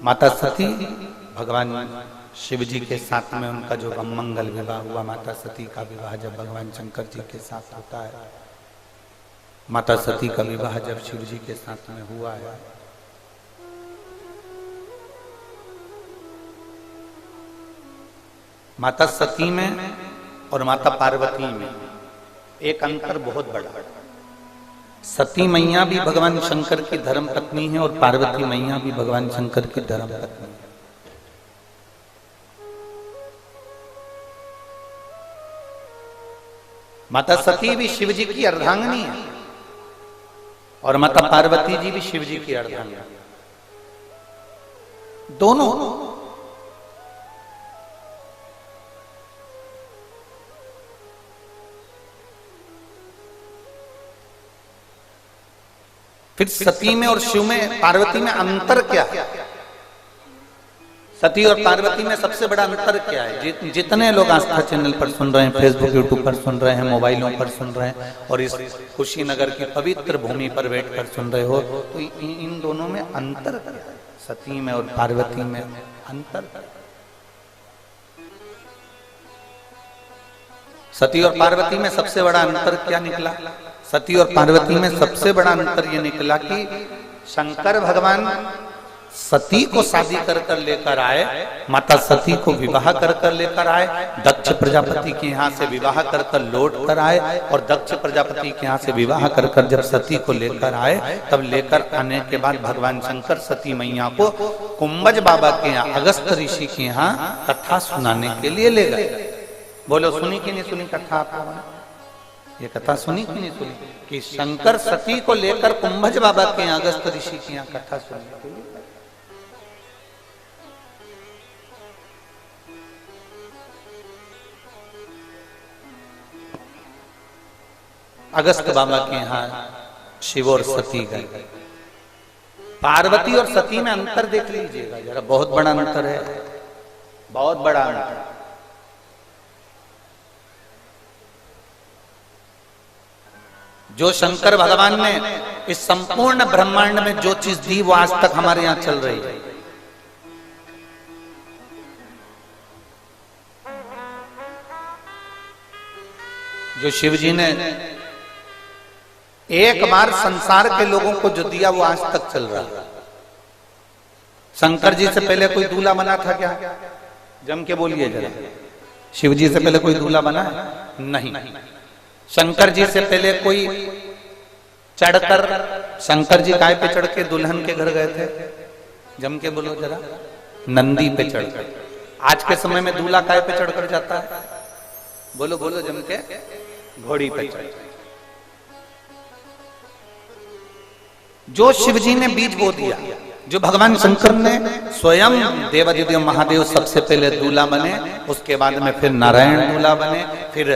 माता सती भगवान शिव जी के साथ में उनका जो अमंगल विवाह हुआ, माता सती का विवाह जब भगवान शंकर जी के साथ होता है, माता सती का विवाह जब शिव जी के साथ में हुआ है, माता सती में और माता पार्वती में एक अंतर बहुत बड़ा है। सती मैया भी भगवान शंकर की धर्म पत्नी है और पार्वती मैया भी भगवान शंकर की धर्म पत्नी है। माता सती भी शिव जी की अर्धांगिनी है और माता पार्वती जी भी शिव जी की अर्धांगिनी, दोनों। फिर सती में और शिव में, पार्वती में अंतर क्या है? सती और पार्वती में सबसे बड़ा अंतर क्या है? जितने लोग आस्था चैनल पर सुन रहे हैं, फेसबुक यूट्यूब पर सुन रहे हैं, मोबाइलों पर सुन रहे हैं और इस कुशीनगर की पवित्र भूमि पर बैठकर सुन रहे हो, तो इन दोनों में अंतर क्या है? सती में और पार्वती में अंतर। सती और पार्वती में सबसे बड़ा अंतर क्या निकला? सती और पार्वती में सबसे बड़ा अंतर यह निकला कि शंकर भगवान सती को शादी कर कर लेकर आए, माता सती को विवाह कर कर लेकर आए, दक्ष प्रजापति के यहाँ से विवाह कर कर लौट कर आए और दक्ष प्रजापति के यहाँ से विवाह कर कर जब सती को लेकर आए, तब लेकर आने के बाद भगवान शंकर सती मैया को कुंभज बाबा के यहाँ, अगस्त ऋषि के यहाँ कथा सुनाने के लिए ले गए। बोलो, सुनी कि नहीं सुनी कथा आपने? ये कथा सुनी कि नहीं सुनी कि शंकर सती को लेकर कुंभज बाबा के यहाँ, अगस्त ऋषि के यहाँ कथा सुनने के लिए। अगस्त बाबा के यहाँ शिव और सती गए। पार्वती और सती में अंतर देख लीजिएगा जरा, बहुत बड़ा अंतर है, बहुत बड़ा अंतर। जो शंकर भगवान ने इस संपूर्ण ब्रह्मांड में जो चीज दी वो आज तक हमारे यहां चल रही है। जो शिव जी ने एक बार संसार के लोगों को जो दिया वो आज तक चल रहा है। शंकर जी से पहले कोई दूल्हा बना था क्या? जम के बोलिए जरा। शिव जी से पहले कोई दूल्हा बना है? नहीं। शंकर जी से पहले कोई चढ़कर, शंकर जी काय पे चढ़ के दुल्हन के घर गए थे? जम के बोलो जरा। नंदी पे चढ़कर। आज के समय में दूल्हा काय पे चढ़कर जाता है? बोलो बोलो जम के। घोड़ी पे चढ़। जो शिव जी ने बीज बो दिया, जो भगवान शंकर ने स्वयं देवादिदेव महादेव सबसे पहले दूल्हा बने, उसके बाद में फिर नारायण दूल्हा बने, फिर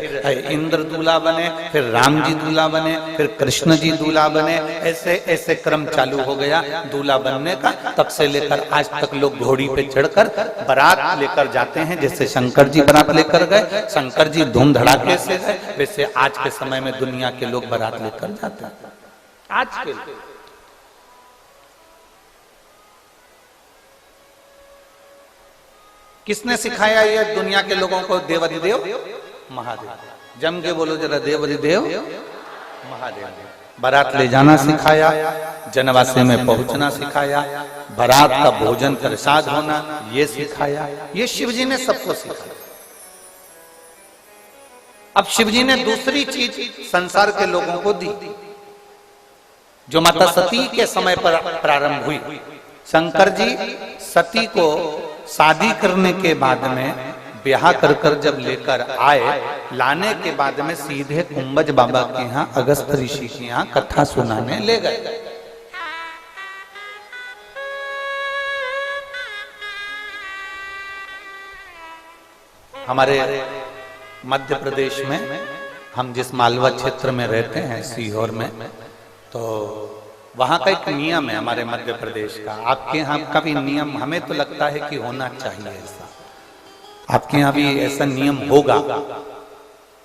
इंद्र दूल्हा बने, फिर राम जी दूल्हा बने, फिर कृष्ण जी दूल्हा बने, ऐसे ऐसे क्रम चालू हो गया दूल्हा बनने का। तब से लेकर आज तक लोग घोड़ी पे चढ़कर बारात लेकर जाते हैं। जैसे शंकर जी बारात लेकर गए, शंकर जी धूम धड़ाके से गए, वैसे आज के समय में दुनिया के लोग बारात लेकर जाते हैं। आज के किसने सिखाया ये दुनिया के लोगों को? देवादिदेव महादेव। जम के बोलो जरा, देवादिदेव महादेव। बारात ले जाना सिखाया, जनवासे में पहुंचना सिखाया, बारात का भोजन प्रसाद होना ये सिखाया। ये शिव जी ने सबको सिखाया। अब शिव जी ने दूसरी चीज संसार के लोगों को दी, जो माता सती के समय पर प्रारंभ हुई। शंकर जी सती को शादी करने के बाद में ब्याह कर कर जब लेकर आए, लाने के बाद में सीधे कुंभज बाबा के यहाँ, अगस्त ऋषि के यहाँ कथा सुनाने ले गए। हमारे मध्य प्रदेश में, हम जिस मालवा क्षेत्र में रहते हैं सीहोर में, तो वहां का एक नियम है हमारे मध्य प्रदेश का। आपके यहाँ का भी नियम हमें तो लगता है कि होना चाहिए ऐसा। आपके यहाँ भी ऐसा नियम होगा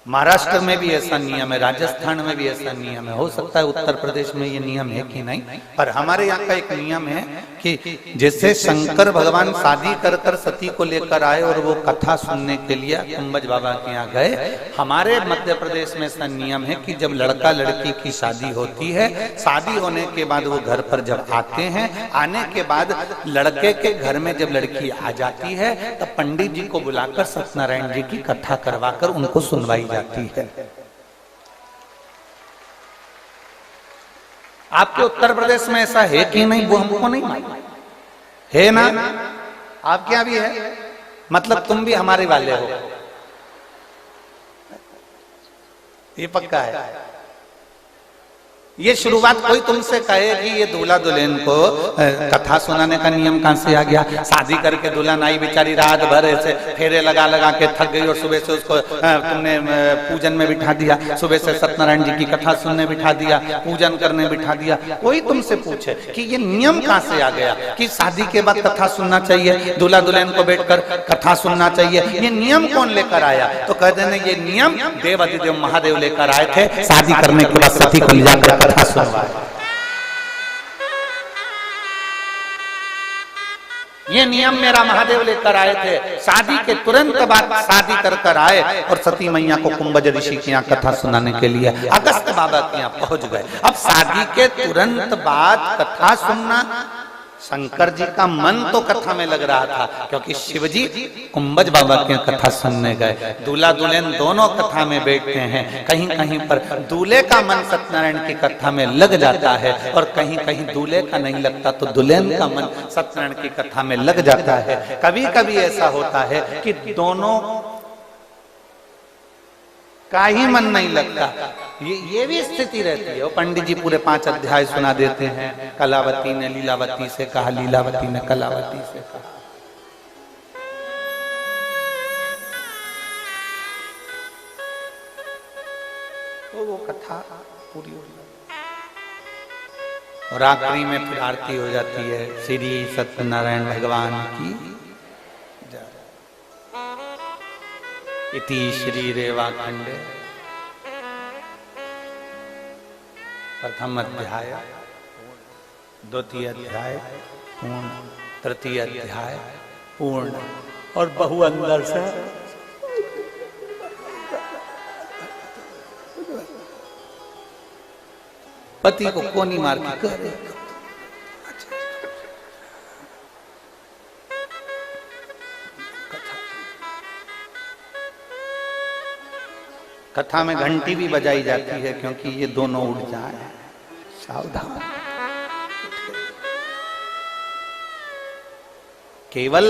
महाराष्ट्र में भी ऐसा नियम है, राजस्थान में भी ऐसा नियम है, हो सकता है उत्तर प्रदेश में ये नियम है कि नहीं, पर हमारे यहाँ का एक नियम है कि जैसे शंकर भगवान शादी कर कर सती को लेकर आए और वो कथा सुनने के लिए कुंभज बाबा के यहाँ गए, हमारे मध्य प्रदेश में ऐसा नियम है कि जब लड़का लड़की की शादी होती है, शादी होने के बाद वो घर पर जब आते हैं, आने के बाद लड़के के घर में जब लड़की आ जाती है तब पंडित जी को बुलाकर सत्यनारायण जी की कथा करवाकर उनको सुनवाई जाती है। आपके उत्तर प्रदेश में ऐसा है कि नहीं वो हमको नहीं मालूम, है ना? आपके यहां भी है, मतलब तुम भी हमारे वाले हो, ये पक्का है। ये शुरुआत कोई तुमसे कहे कि ये दूल्हा दुल्हन को कथा सुनाने का नियम कहां से आ गया? शादी करके दुल्हन आई बेचारी, रात भर ऐसे फेरे लगा लगा के थक गई और सुबह से उसको तुमने पूजन में बिठा दिया, सुबह से सत्यनारायण जी की कथा सुनने बिठा दिया, पूजन करने बिठा दिया। कोई तुमसे पूछे कि ये नियम कहां से आ गया कि शादी के बाद कथा सुनना चाहिए, दूल्हा दुल्हन को बैठकर कथा सुनना चाहिए, ये नियम कौन लेकर आया? तो कह देना ये नियम देव अधिदेव महादेव लेकर आए थे, शादी करने के बाद सती को ले जाकर कथा सुनवाए। ये नियम मेरा महादेव लेकर आए थे, शादी के तुरंत बाद शादी कर कर आए और सती मैया को कुंभज ऋषि के यहाँ कथा सुनाने के लिए अगस्त बाबा के यहाँ पहुंच गए। अब शादी के तुरंत बाद कथा सुनना, शंकर जी का मन तो कथा में लग रहा था क्योंकि शिव जी कुंभज बाबा के कथा सुनने गए। दूल्हा दुल्हन दोनों कथा में बैठते हैं, कहीं कहीं पर दूल्हे का मन सत्यनारायण की कथा में लग जाता है और कहीं कहीं दूल्हे का नहीं लगता तो दुल्हन का मन सत्यनारायण की कथा में लग जाता है। कभी कभी ऐसा होता है कि दोनों का ही मन नहीं लगता, ये भी स्थिति रहती है। पंडित जी पूरे 5 अध्याय सुना देते हैं, कलावती ने लीलावती से कहा, लीलावती ने कलावती से कहा। तो वो कथा पूरी हो जाती है और आखिरी में फिर आरती हो जाती है, श्री सत्यनारायण भगवान की जय। इति श्री रेवाखंडे प्रथम अध्याय, द्वितीय अध्याय पूर्ण, तृतीय अध्याय पूर्ण। और बहु अंदर से पति को कोनी मार के करे। कथा में घंटी भी बजाई जाती है क्योंकि ये दोनों उठ जाए, सावधान। केवल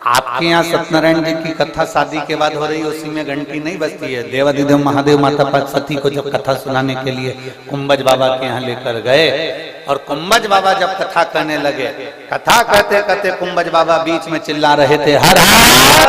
आपके यहाँ सत्यनारायण जी की कथा शादी के बाद हो रही है, उसी में घंटी नहीं बजती है। देवाधिदेव महादेव माता पार्वती को जब कथा सुनाने के लिए कुंभज बाबा के यहाँ लेकर गए और कुंभज बाबा जब कथा करने लगे, कथा कहते कहते कुंभज बाबा बीच में चिल्ला रहे थे, हर हर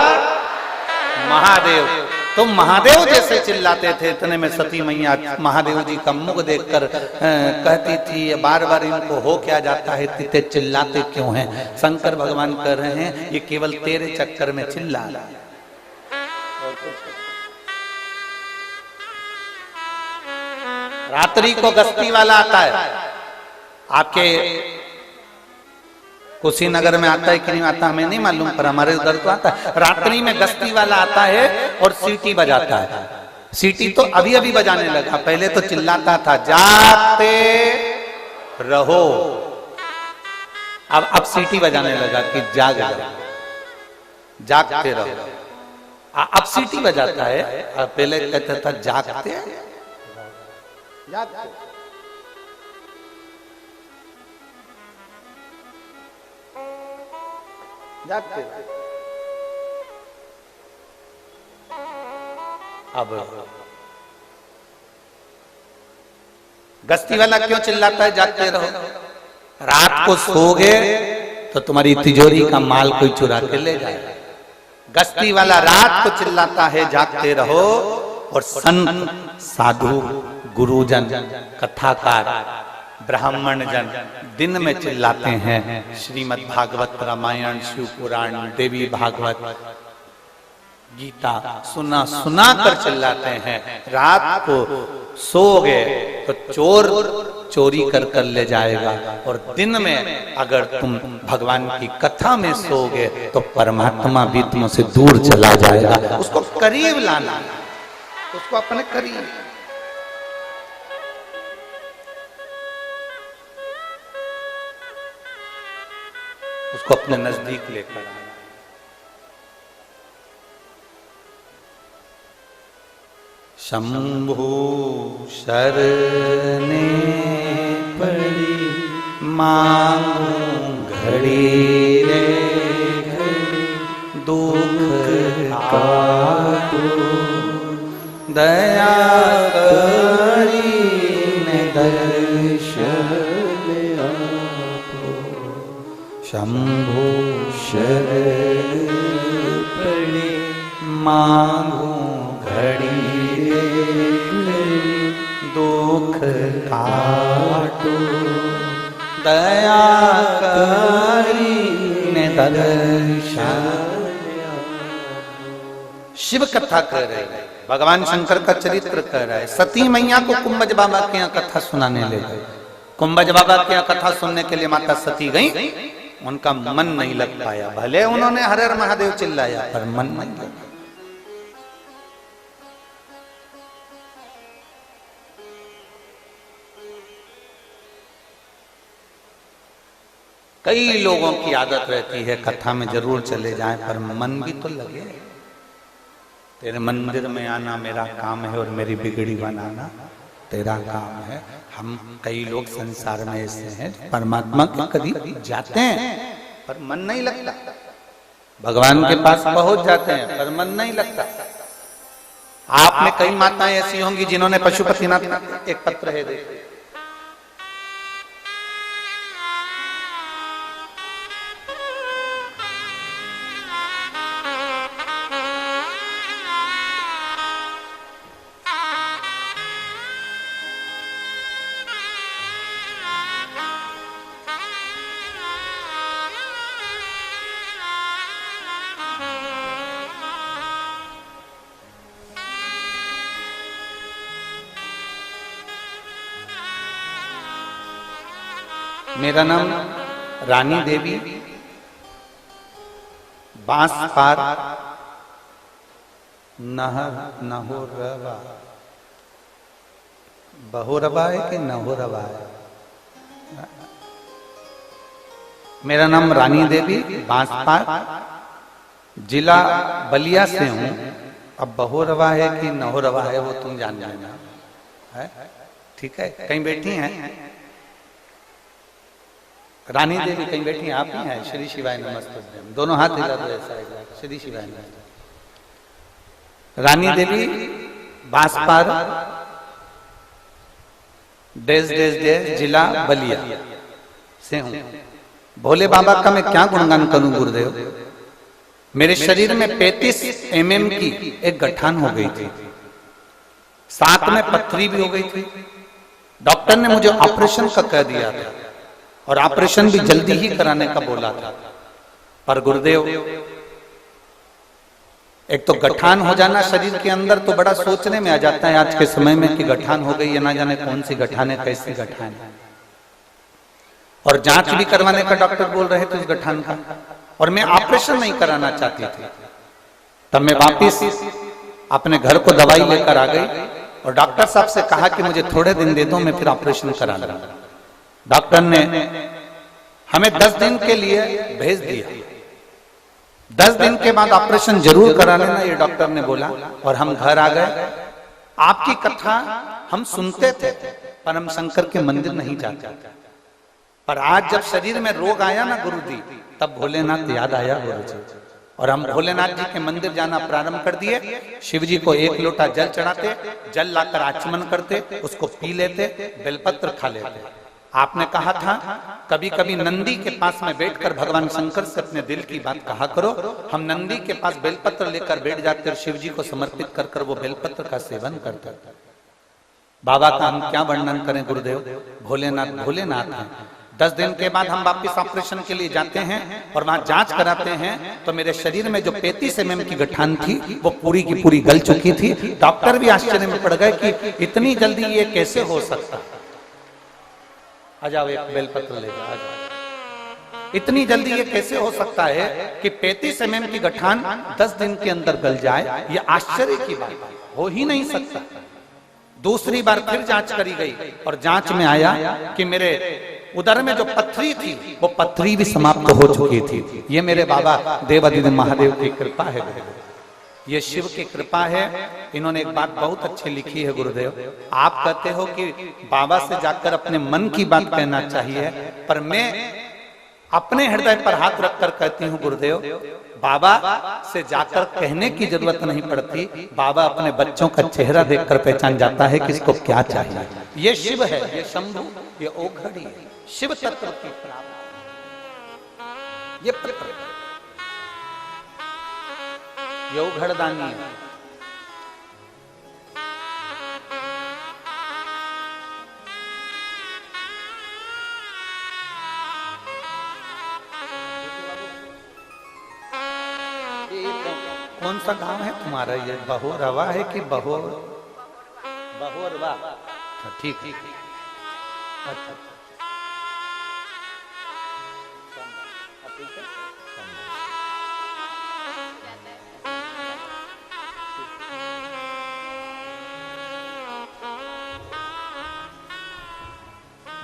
महादेव। तो महादेव जैसे चिल्लाते थे, इतने में सती मैया महादेव जी का मुख देखकर कहती थी, ये बार बार इनको हो क्या जाता है, इतने चिल्लाते क्यों हैं? शंकर भगवान कह रहे हैं ये केवल तेरे चक्कर में चिल्ला रहा है। रात्रि को गश्ती वाला आता है, आपके कुशीनगर में आता है कि नहीं आता हमें नहीं मालूम, पर हमारे उधर तो आता है। रात्रि में गश्ती वाला आता है और सीटी बजाता है। सीटी तो अभी अभी बजाने लगा, पहले तो चिल्लाता था जागते रहो, अब सीटी बजाने लगा कि जाग जागते रहो। अब सीटी बजाता है, पहले कहता था जागते जागते। जागते। अब गश्ती वाला क्यों चिल्लाता है जागते रहो? रात को सोगे तो तुम्हारी तिजोरी का माल कोई चुरा के ले जाएगा। गश्ती वाला रात को चिल्लाता है जागते रहो, और संत साधु गुरुजन कथाकार ब्राह्मण जन दिन में चिल्लाते हैं श्रीमद् भागवत रामायण, शिव पुराण, देवी भागवत, गीता सुना सुना कर चिल्लाते हैं। रात को सोओगे तो चोर चोरी कर कर ले जाएगा, और दिन में अगर तुम भगवान की कथा में सोओगे तो परमात्मा भी तुमसे दूर चला जाएगा। उसको करीब लाना, उसको अपने करीब। उसको अपने नजदीक लेकर आना। शंभु शरणे पड़ी मांगू घड़ी रे घड़ी, दुख काटो दया करी ने दर्शन आपो। शंभु शरण पड़ी मांगू घड़ी दुख काटो दया करी ने दर्शन। शिव कथा कर रहे हैं, भगवान शंकर का चरित्र कर रहा है। सती मैया को कुंभज बाबा के यहाँ कथा सुनाने ले गए। कुंभज बाबा के यहाँ कथा सुनने के लिए माता सती गई, उनका मन नहीं लग पाया। भले उन्होंने हर हर महादेव चिल्लाया, पर मन नहीं लगा। कई लोगों की आदत रहती है कथा में जरूर चले जाएं, पर मन भी तो लगे। तेरे मंदिर में आना मेरा काम है और मेरी बिगड़ी बनाना तेरा काम है। हम कई लोग संसार में ऐसे हैं परमात्मा के करीब जाते हैं पर मन नहीं लगता, भगवान के पास पहुंच जाते हैं पर मन नहीं लगता। आप में कई माताएं ऐसी होंगी जिन्होंने पशुपतिनाथ एक पत्र है देखा, मेरा नाम रानी देवी, बांस पार नहोरवा। बहोरवा है कि नहोरवा है? मेरा नाम रानी देवी, बांस पार, जिला बलिया से हूं। अब बहोरवा है कि नहोरवा है वो तुम जान लेना, है ठीक है। कहीं बैठी हैं रानी देवी, कहीं बैठी हैं आप ही हैं? श्री शिवाय नमस्ते, दोनों हाथ हिला दो ऐसा एक बार। श्री शिवाय नमस्ते। रानी देवी बांसपार, डेज जिला बलिया से हूं। भोले बाबा का मैं क्या गुणगान करूं गुरुदेव। मेरे शरीर में 35 mm की एक गठान हो गई थी, साथ में पथरी भी हो गई थी। डॉक्टर ने मुझे ऑपरेशन का कह दिया था और ऑपरेशन भी जल्दी ही कराने का बोला था, पर गुरुदेव एक तो गठान हो जाना शरीर के अंदर तो बड़ा सोचने में आ जाता है आज के समय में कि गठान हो गई है, ना जाने कौन सी गठान है, कैसी गठान है। और जांच भी करवाने का डॉक्टर बोल रहे थे उस गठान का, और मैं ऑपरेशन नहीं कराना चाहती थी। तब मैं वापिस अपने घर को दवाई लेकर आ गई और डॉक्टर साहब से कहा कि मुझे थोड़े दिन दे दो, मैं फिर ऑपरेशन करा लूंगा। डॉक्टर ने हमें 10 दिन के लिए भेज दिया। 10 दिन के बाद ऑपरेशन जरूर करा लेना, ये डॉक्टर ने बोला। और हम घर आ गए। आपकी कथा हम सुनते थे पर हम शंकर के मंदिर नहीं जाते। पर आज जब शरीर में रोग आया ना गुरु जी, तब भोलेनाथ याद आया गुरु जी, और हम भोलेनाथ जी के मंदिर जाना प्रारंभ कर दिए। शिव जी को 1 लोटा जल चढ़ाते, जल लाकर आचमन करते, उसको पी लेते, बेलपत्र खा लेते। आपने कहा था कभी कभी नंदी के पास में बैठकर भगवान शंकर से अपने दिल की बात कहा करो। हम नंदी के पास बेलपत्र लेकर बैठ जाते और शिव जी को समर्पित कर कर वो बेलपत्र का सेवन करते। बाबा का हम क्या वर्णन करें गुरुदेव। भोलेनाथ भोलेनाथ हैं। 10 दिन के बाद हम वापस ऑपरेशन के लिए जाते हैं और वहां जांच कराते हैं तो मेरे शरीर में जो 35 mm की गठान थी वो पूरी की पूरी गल चुकी थी। डॉक्टर भी आश्चर्य में पड़ गए कि इतनी जल्दी ये कैसे हो सकता। आ जाओ, एक बेलपत्र ले जाओ, आ जाओ। इतनी जल्दी ये कैसे हो सकता है कि 35 mm की गठान 10 दिन के अंदर गल जाए, ये आश्चर्य की बात हो ही नहीं सकता। दूसरी बार फिर जांच करी गई और जांच में आया कि मेरे उदर में जो पथरी थी वो पथरी भी समाप्त हो चुकी थी। ये मेरे बाबा देवादिदेव महादेव की कृपा है, ये शिव की कृपा है। इन्होंने एक बात बहुत अच्छी लिखी है गुरुदेव, आप कहते हो कि बाबा से जाकर अपने मन की बात कहना चाहिए, पर मैं अपने हृदय पर हाथ रखकर कहती हूँ गुरुदेव, बाबा से जाकर कहने की जरूरत नहीं पड़ती। बाबा अपने बच्चों का चेहरा देखकर पहचान जाता है कि इसको क्या चाहिए। ये शिव है, ये शंभु, ये ओघड़ी है, शिव तत्व की प्राप्ति। ये पत्र, ये ओघड़दानी है। कौन सा गांव है तुम्हारा? ये बहोरवा है कि बहोरवा? ठीक ठीक, अच्छा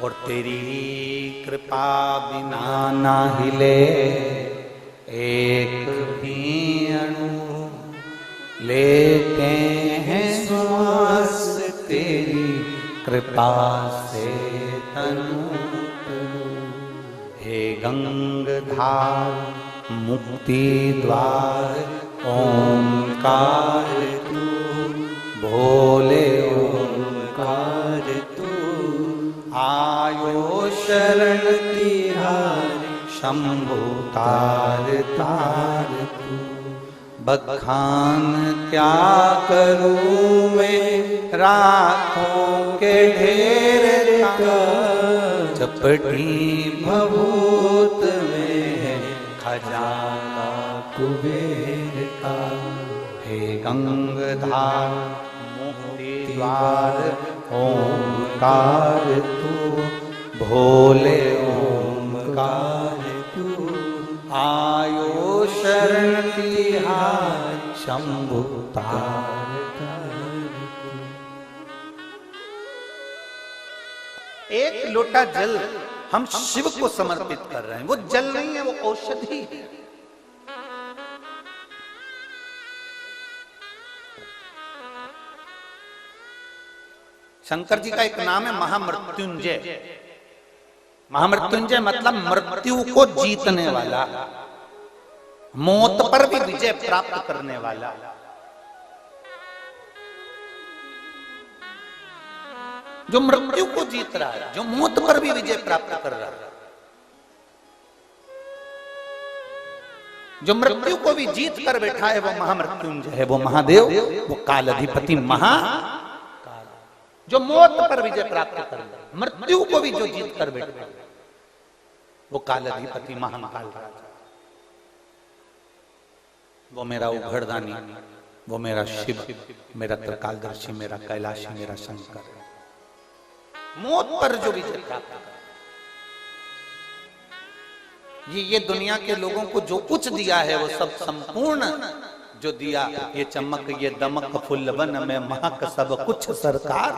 और तेरी कृपा बिना ना हिले एक भी अणु, लेते हैं श्वास तेरी कृपा से तनु। हे गंगाधार मुक्ति द्वार ओंकार तू, भोले ओंकार तू। आयो शरण तिहारी शंभु तार तार तू। बखान क्या करूं मैं रातों के ढेर का, चपटी भभूत में है खजाना कुबेर का। हे गंगाधार मुक्ति द्वार ओंकार तू, भोले ओंकार तू। आयो शरण तिहार शंभु तार तार। एक लोटा जल हम शिव को समर्पित कर रहे हैं। वो जल नहीं है, वो औषधि है। शंकर जी का एक नाम है महामृत्युंजय। महामृत्युंजय मतलब मृत्यु को जीतने वाला, मौत पर भी विजय प्राप्त करने वाला। जो मृत्यु को जीत रहा है, जो मौत पर भी विजय प्राप्त कर रहा है, जो मृत्यु को भी जीत कर बैठा है, वो महामृत्युंजय है, वो महादेव, वो कालाधिपति महाकाल। जो मौत पर विजय प्राप्त कर रहा है, मृत्यु को भी जो जीत कर बैठा है, वो कालाधिपति महाकाल राजा। वो मेरा उघड़दानी, वो मेरा शिव, मेरा त्रिकालदर्शी, मेरा कैलाशी, मेरा शंकर। मौत पर जो विजय प्राप्त कर, ये दुनिया के लोगों को जो कुछ दिया है वो सब संपूर्ण जो दिया, ये चमक ये दमक फुल्लवन में महक सब कुछ सरकार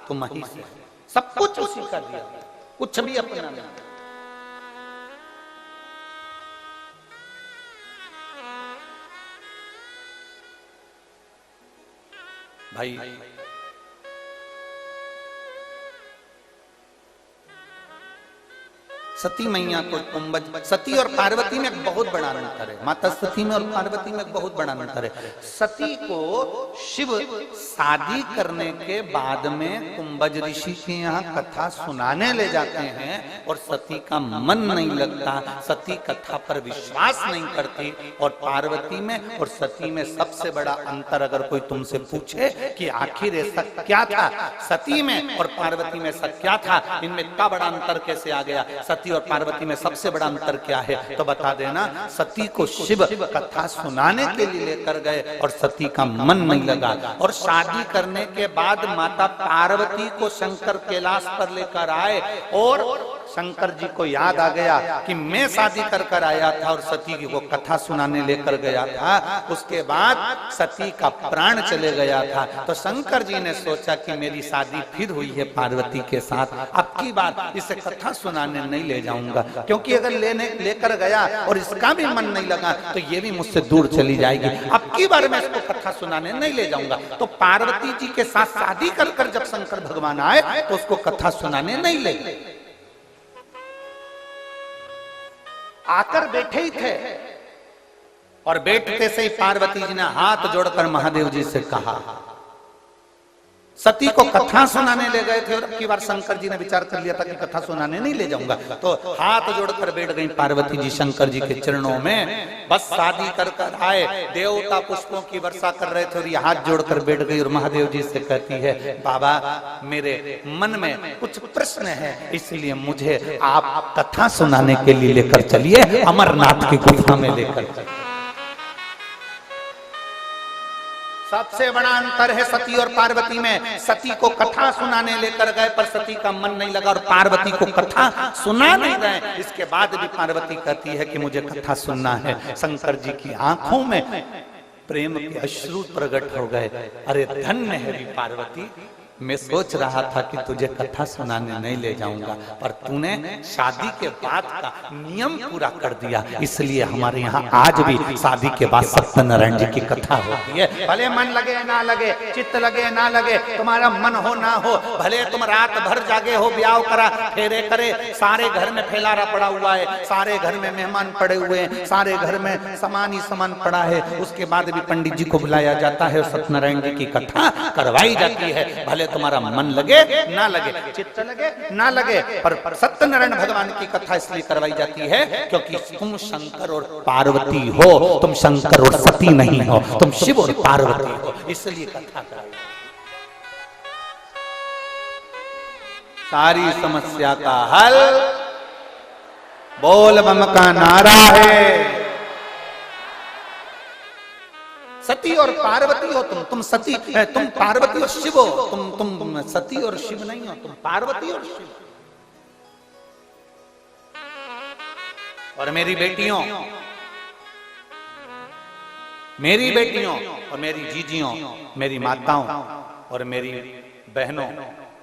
तुम ही से। सब कुछ उसी का दिया, कुछ भी अपना नहीं। भाई सती मैया को कुंभज, सती और पार्वती में एक बहुत बड़ा अंतर है। माता सती में और पार्वती में एक बहुत बड़ा अंतर है। सती को शिव शादी करने के बाद में कुंभज ऋषि के यहाँ कथा सुनाने ले जाते हैं और सती का मन नहीं लगता, सती कथा पर विश्वास नहीं करती। और पार्वती में और सती में सबसे बड़ा अंतर अगर कोई तुमसे पूछे कि आखिर ऐसा क्या था सती में और पार्वती में, ऐसा क्या था, इनमें इतना बड़ा अंतर कैसे आ गया, सती और पार्वती में सबसे बड़ा अंतर क्या है, तो बता देना सती को शिव कथा सुनाने के लिए लेकर गए और सती का मन नहीं लगा। और शादी करने के बाद माता पार्वती को शंकर कैलाश पर लेकर आए और शंकर जी को याद आ गया कि मैं शादी कर आया था और सती को कथा सुनाने लेकर गया था। उसके बाद सती का प्राण चले गया था। तो शंकर जी ने सोचा कि मेरी शादी फिर हुई है पार्वती के साथ, अब की बार इसे कथा सुनाने नहीं ले जाऊंगा, क्योंकि अगर लेकर गया और इसका भी मन नहीं लगा तो ये भी मुझसे दूर चली जाएगी। अब की बार मैं इसको कथा सुनाने नहीं ले जाऊंगा। तो पार्वती जी के साथ शादी कर जब शंकर भगवान आए तो उसको कथा सुनाने नहीं ले गए। आकर बैठे ही थे और बैठते से ही पार्वती जी ने हाथ जोड़कर महादेव जी से कहा, सती को कथा सुनाने ले गए थे और अब की बार शंकर जी ने विचार कर लिया था कि कथा सुनाने नहीं ले जाऊंगा, तो हाथ जोड़कर बैठ गई पार्वती जी शंकर जी के चरणों में। बस शादी कर आए, देवता पुष्पों की वर्षा कर रहे थे और ये हाथ जोड़कर बैठ गई और महादेव जी से कहती है, बाबा मेरे मन में कुछ प्रश्न है, इसलिए मुझे आप कथा सुनाने के लिए लेकर चलिए, अमरनाथ की गुफा में लेकर चलिए। सबसे बड़ा अंतर है सती और पार्वती में। सती को कथा सुनाने लेकर गए पर सती का मन नहीं लगा और पार्वती को कथा सुना नहीं गए। इसके बाद भी पार्वती कहती है कि मुझे कथा सुनना है। शंकर जी की आंखों में प्रेम के अश्रु प्रकट हो गए। अरे धन्य है भी पार्वती, मैं सोच रहा था कि तुझे कथा सुनाने नहीं ले जाऊंगा पर तूने शादी के बाद का नियम पूरा कर दिया, इसलिए हमारे यहाँ आज भी शादी के बाद सत्यनारायण जी की कथा होती है। भले मन लगे ना लगे, चित्त लगे ना लगे, तुम्हारा मन हो ना हो, भले तुम रात भर जागे हो, ब्याह करा फेरे करे, सारे घर में फैलारा पड़ा हुआ है, सारे घर में मेहमान पड़े हुए हैं, सारे घर में सामान ही सामान पड़ा है, उसके बाद भी पंडित जी को बुलाया जाता है और सत्यनारायण जी की कथा करवाई जाती है। भले तुम्हारा मन लगे ना लगे, चित्त लगे ना लगे, पर सत्यनारायण भगवान की कथा इसलिए करवाई जाती है क्योंकि तुम शंकर और पार्वती हो, तुम शंकर और सती नहीं हो, तुम शिव और पार्वती हो, इसलिए कथा कराई। सारी समस्या का हल बोल बम का नारा है। सती और पार्वती हो तुम सती, तुम पार्वती और शिव हो, तुम सती और शिव नहीं हो, तुम पार्वती और शिव। और मेरी बेटियों और मेरी जीजियों, मेरी माताओं और मेरी बहनों,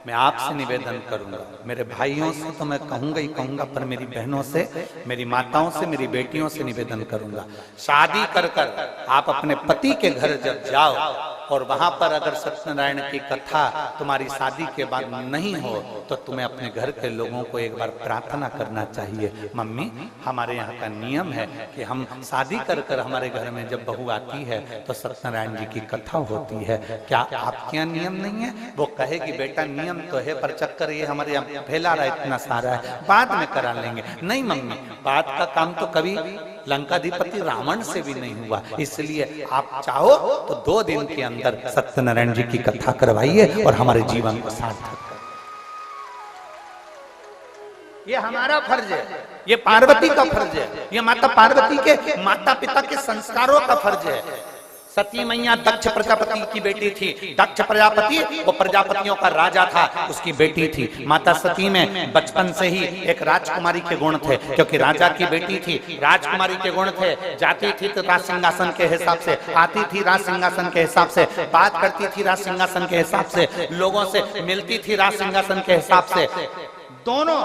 मैं आपसे निवेदन करूंगा, मेरे भाइयों से तो मैं कहूंगा ही कहूंगा, पर मेरी बहनों से, मेरी माताओं से, मेरी बेटियों से निवेदन करूंगा, शादी कर आप अपने पति के घर जब जाओ और वहां पर अगर सत्यनारायण की कथा तुम्हारी शादी के बाद नहीं हो तो तुम्हें अपने घर के लोगों को एक बार प्रार्थना करना चाहिए, मम्मी हमारे यहाँ का नियम है कि हम शादी कर हमारे घर में जब बहू आती है तो सत्यनारायण जी की कथा होती है, क्या आपके यहाँ नियम नहीं है? वो कहेगी बेटा नियम तो है पर चक्कर ये हमारे यहाँ फैला रहा है, इतना सारा है, बाद में करा लेंगे। नहीं मम्मी, बाद का काम तो कभी लंकाधिपति रावण से भी नहीं हुआ, इसलिए आप चाहो तो 2 दिन के अंदर सत्यनारायण जी की कथा करवाइए और हमारे जीवन को सार्थक करिए। ये हमारा फर्ज है, ये पार्वती का फर्ज है, ये माता पार्वती के माता पिता के संस्कारों का फर्ज है। सती मैया दक्ष प्रजापति की बेटी थी। दक्ष प्रजापति वो प्रजापतियों का राजा था, उसकी बेटी थी। माता सती में बचपन से ही एक राजकुमारी के गुण थे, क्योंकि राजा की बेटी थी, राजकुमारी के गुण थे। जाती थी तो राज सिंहासन के हिसाब से, आती थी राज सिंहासन के हिसाब से, बात करती थी राज सिंहासन के हिसाब से, लोगों से मिलती थी राज सिंहासन के हिसाब से। दोनों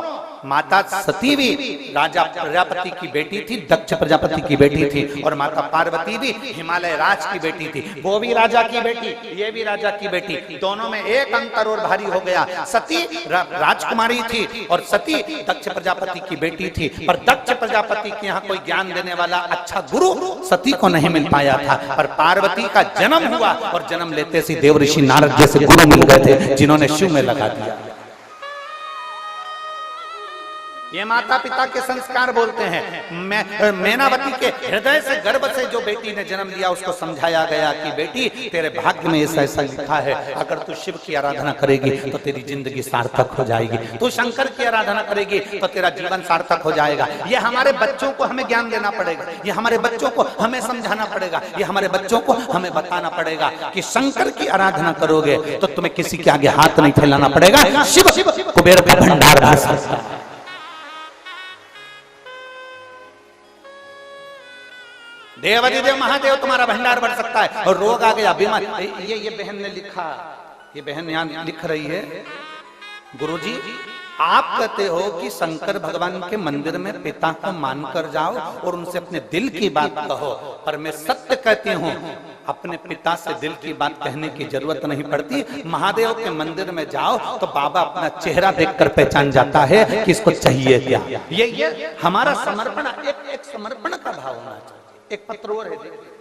माता सती भी राजा प्रजापति की बेटी थी, दक्ष प्रजापति की बेटी थी, और माता पार्वती भी हिमालय राज की बेटी थी। वो भी राजा की बेटी, ये भी राजा की बेटी, दोनों में एक अंतर और भारी हो गया। सती राजकुमारी थी और सती दक्ष प्रजापति की बेटी थी, पर दक्ष प्रजापति के यहाँ कोई ज्ञान देने वाला अच्छा गुरु सती को नहीं मिल पाया था। पर पार्वती का जन्म हुआ और जन्म लेते से देव ऋषि नारद जैसे गुरु मिल गए थे, जिन्होंने शिव में लगा दिया। ये माता पिता के संस्कार बोलते हैं। मैनावती के हृदय से, गर्भ से जो बेटी ने जन्म लिया, उसको समझाया गया कि बेटी तेरे भाग्य में ऐसा ऐसा लिखा है, अगर तू शिव की आराधना करेगी तो तेरी जिंदगी सार्थक हो जाएगी, तू शंकर की आराधना करेगी तो तेरा जीवन सार्थक हो जाएगा। ये हमारे बच्चों को हमें ज्ञान देना पड़ेगा, ये हमारे बच्चों को हमें समझाना पड़ेगा, ये हमारे बच्चों को हमें बताना पड़ेगा कि शंकर की आराधना करोगे तो तुम्हें किसी के आगे हाथ नहीं फैलाना पड़ेगा। शिव कुबेर का भंडार भर सकता है। देवाधिदेव महादेव तुम्हारा भंडार बढ़ सकता है। और रोग आ गया, बीमार, ये बहन ने लिखा, ये बहन यहाँ लिख रही है, गुरुजी आप कहते हो कि शंकर भगवान के मंदिर में पिता को मानकर जाओ और उनसे अपने दिल की बात कहो, पर मैं सत्य कहती हूँ अपने पिता से दिल की बात कहने की जरूरत नहीं पड़ती। महादेव के मंदिर में जाओ तो बाबा अपना चेहरा देखकर पहचान जाता है कि इसको चाहिए क्या। ये हमारा समर्पण, एक समर्पण का भाव होना चाहिए। एक पत्र और है, देखिए,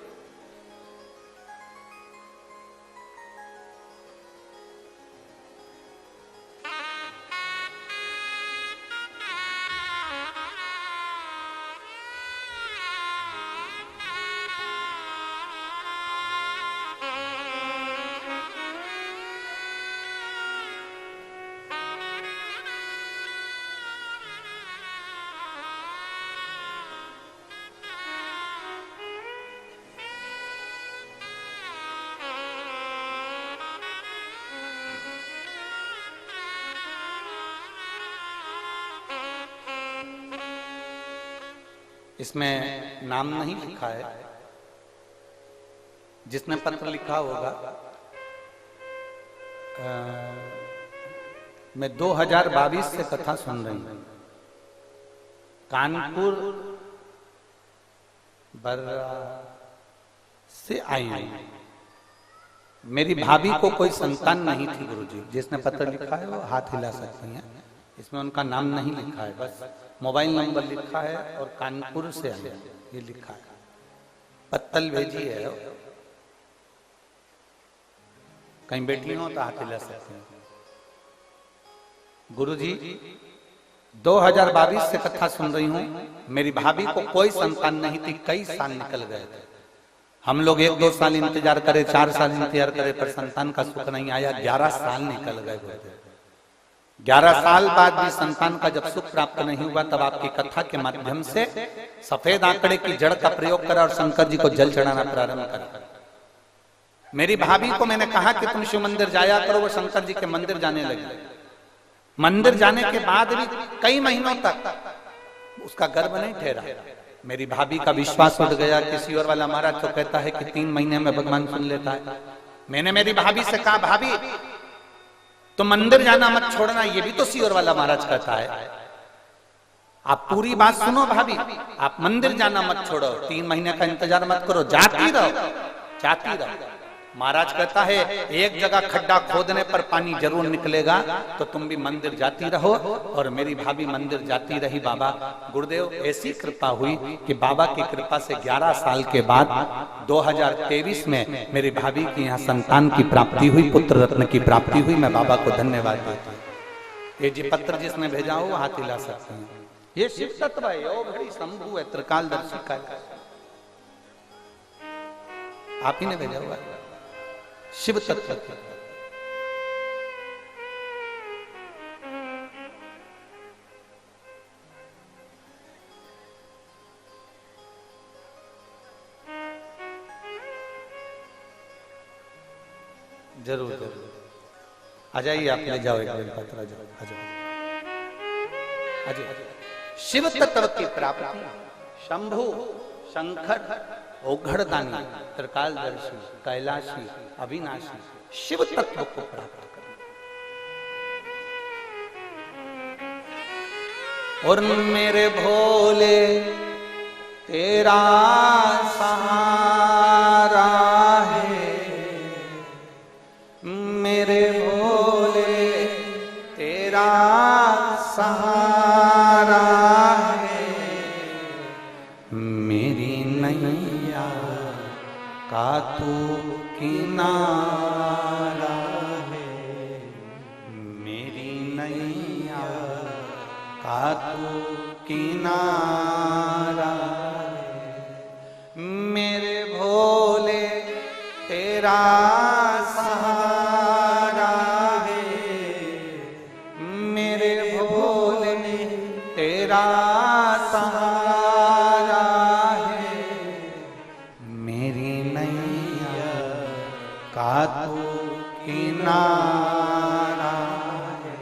इसमें नाम नहीं लिखा है, जिसने पत्र लिखा होगा। मैं 2022 से कथा सुन रही हूं, कानपुर बर्रा से आई हूं। मेरी भाभी को कोई संतान नहीं थी गुरुजी। जिसने पत्र लिखा है वो हाथ हिला सकती हैं, इसमें उनका नाम नहीं लिखा है, बस मोबाइल नंबर लिखा है और कानपुर से आया ये लिखा है। पत्तल भेजी है, कहीं बैठी हो तो हाथ हिला सकते हैं। गुरुजी 2022 से कथा सुन रही हूं, मेरी भाभी को कोई संतान नहीं थी, कई साल निकल गए थे। हम लोग 1-2 साल इंतजार करे, 4 साल इंतजार करे, पर संतान का सुख नहीं आया। 11 साल निकल गए। 11 साल बाद भी संतान का जब सुख प्राप्त नहीं हुआ, तब आपकी कथा के माध्यम से सफेद आंकड़े की जड़ का प्रयोग करा और शंकर जी को जल चढ़ाना प्रारंभ करा। मेरी भाभी को मैंने कहा कि तुम शिव मंदिर जाया करो, वो शंकर जी के मंदिर जाने लगी। मंदिर जाने के बाद भी कई महीनों तक उसका गर्भ नहीं ठहरा। मेरी भाभी का विश्वास उठ गया। किसी और वाला महाराज तो कहता है कि 3 महीने में भगवान सुन लेता है। मैंने मेरी भाभी से कहा, भाभी तो मंदिर जाना मत छोड़ना, ये भी तो सीओर वाला महाराज कहता है। आप पूरी बात सुनो भाभी, आप मंदिर जाना मत छोड़ो, 3 महीने का इंतजार मत करो, जाती रहो, जाती रहो। महाराज कहता है एक जगह खड्डा खोदने पर पानी जरूर निकलेगा, तो तुम भी मंदिर जाती रहो। और मेरी भाभी मंदिर जाती रही। बाबा गुरुदेव ऐसी कृपा हुई कि बाबा की कृपा से 11 साल के बाद 2023 में मेरी भाभी की यहाँ संतान की प्राप्ति हुई, पुत्र रत्न की प्राप्ति हुई। मैं बाबा को धन्यवाद देता हूँ। ये जी पत्र जिसने भेजा हो वो हाथ हिला सकते हैं। ये शिव तत्व है, ओ घड़ी शंभु है, त्रिकालदर्शी का आप ही ने भेजा हुआ शिव तत्व। जरूर जरूर आ जाइए, आप ले जाओ एक पत्र, आ जाओ। शिव तत्व की प्राप्ति, शंभु, शंकर, औघड़दानी, त्रिकालदर्शी, कैलाशी, अविनाशी शिव तत्व को प्राप्त करना। और मेरे भोले तेरा सहारा है, मेरे भोले तेरा सहारा है, मेरी नैया का तू किनारा है, मेरी नैया का तू किनारा है, मेरे भोले तेरा सहारा है, मेरे भोले तेरा सहारा है, मेरी नैया का तू किनारा है,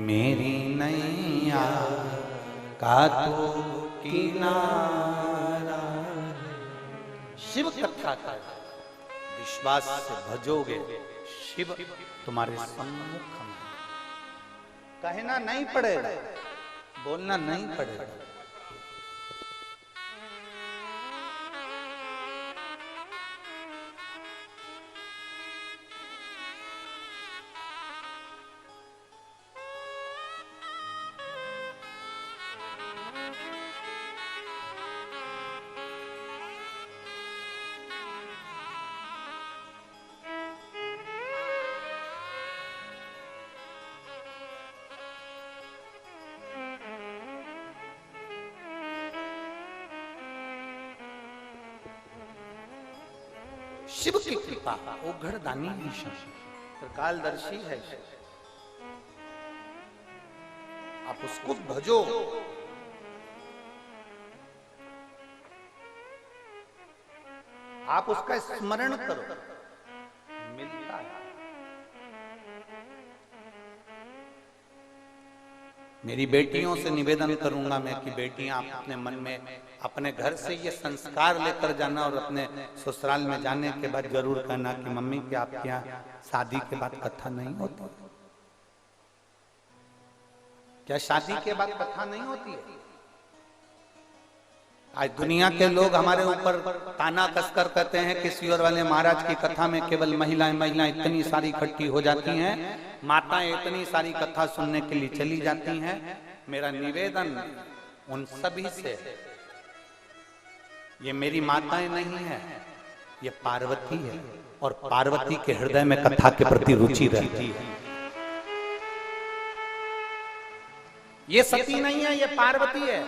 मेरी नैया का तू किनारा है। शिव कथा का विश्वास से भजोगे, शिव तुम्हारे सम्मुख में, कहना नहीं पड़ेगा, बोलना नहीं पड़ेगा। शिव की कृपा, ओघड़दानी है शिव, त्रिकालदर्शी है शिव। आप उसको भजो, आप उसका स्मरण करो, मिलता है। मेरी बेटियों से निवेदन करूंगा मैं कि बेटियां आप अपने मन में अपने घर से ये संस्कार लेकर जाना और अपने ससुराल में जाने के बाद जरूर कहना कि मम्मी कि आपके यहाँ शादी के बाद कथा नहीं होती? क्या शादी के बाद कथा नहीं होती है? आज दुनिया के लोग हमारे ऊपर ताना कसकर कहते हैं कि सियोर वाले महाराज की कथा में केवल महिलाएं इतनी सारी इकट्ठी हो जाती हैं, माताएं इतनी सारी कथा सुनने के लिए चली जाती हैं। मेरा निवेदन उन सभी से, ये मेरी माताएं नहीं है, ये पार्वती है, और पार्वती के हृदय में कथा के प्रति रुचि रहती है। ये सती नहीं है, ये पार्वती है।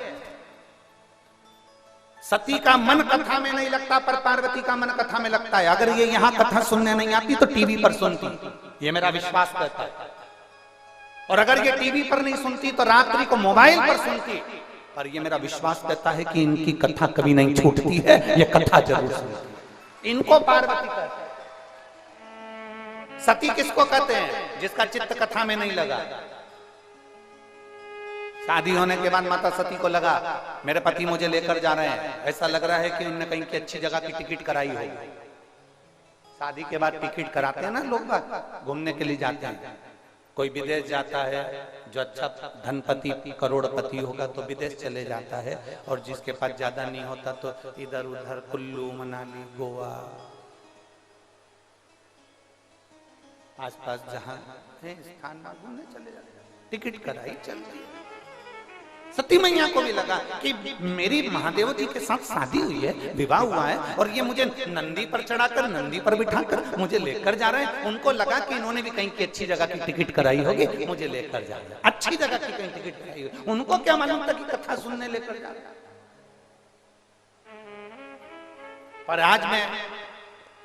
सती का मन कथा में नहीं लगता, पर पार्वती का मन कथा में लगता है। अगर ये यहाँ कथा सुनने नहीं आती तो टीवी पर सुनती, ये मेरा विश्वास करता है। और अगर ये टीवी पर नहीं सुनती तो रात्रि को मोबाइल पर सुनती, पर ये मेरा विश्वास कहता है कि इनकी कथा कभी नहीं छूटती है, ये कथा जरूर सुनती। इनको पार्वती कहते हैं। सती किसको कहते हैं? जिसका चित्त कथा में नहीं लगा। शादी होने के बाद माता सती को लगा मेरे पति मुझे लेकर जा रहे हैं, ऐसा लग रहा है कि इनने कहीं की अच्छी जगह की टिकट कराई हो। शादी के बाद टिकट कराते हैं ना लोग, घूमने के लिए जाते हैं। कोई विदेश जाता है, जो अच्छा धनपति करोड़पति होगा तो विदेश चले जाता है, और जिसके पास ज्यादा नहीं होता तो इधर उधर कुल्लू मनाली गोवा आसपास जहां है स्थान घूमने चले जाते हैं। टिकट कराई चल रही है। सती मैया को भी लगा कि मेरी महादेव जी के साथ शादी हुई है, विवाह हुआ है, और ये मुझे नंदी पर चढ़ाकर, नंदी पर बिठाकर मुझे लेकर जा रहे हैं। उनको लगा कि इन्होंने भी कहीं की अच्छी जगह की टिकट कराई होगी, मुझे लेकर जा रहे हैं। अच्छी जगह की कहीं टिकट कराई होगी, उनको क्या मालूम था कि कथा सुनने लेकर जा रहे हैं। पर आज मैं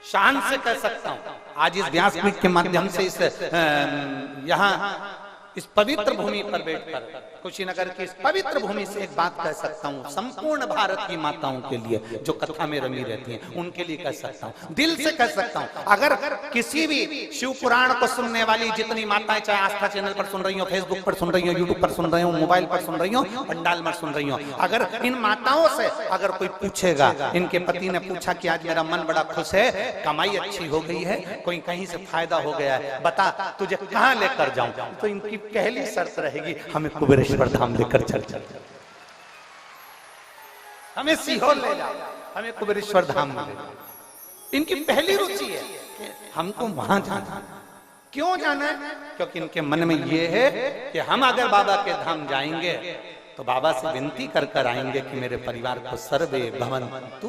शान से कह सकता हूं, आज इस व्यासपीठ के माध्यम से इस यहाँ इस पवित्र भूमि पर बैठकर, कुशीनगर की इस पवित्र भूमि से एक बात कह सकता हूँ, संपूर्ण भारत की माताओं के लिए जो कथा में रमी रहती हैं, उनके लिए कह सकता हूँ, दिल से कह सकता हूँ। अगर किसी भी शिव पुराण को सुनने वाली जितनी माताएं, चाहे आस्था चैनल पर सुन रही हो, फेसबुक पर सुन रही हो, यूट्यूब पर सुन रही हो, मोबाइल पर सुन रही हो, पंडाल में सुन रही हो, अगर इन माताओं से अगर कोई पूछेगा, इनके पति ने पूछा कि आज मेरा मन बड़ा खुश है, कमाई अच्छी हो गई है, कोई कहीं से फायदा हो गया है, बता तुझे कहाँ लेकर जाऊं, तो इनकी पहली शर्त रहेगी, हमें कुबेरेश्वर धाम लेकर चल, हमें सीहोर ले जाओ, हमें कुबेरेश्वर धाम ले जाओ। इनकी पहली रुचि है कि हमको वहां जाना। क्यों जाना है? क्योंकि इनके मन में ये है कि हम अगर बाबा के धाम जाएंगे तो बाबा से विनती कर कर आएंगे कि मेरे परिवार को सर्वे भवन्तु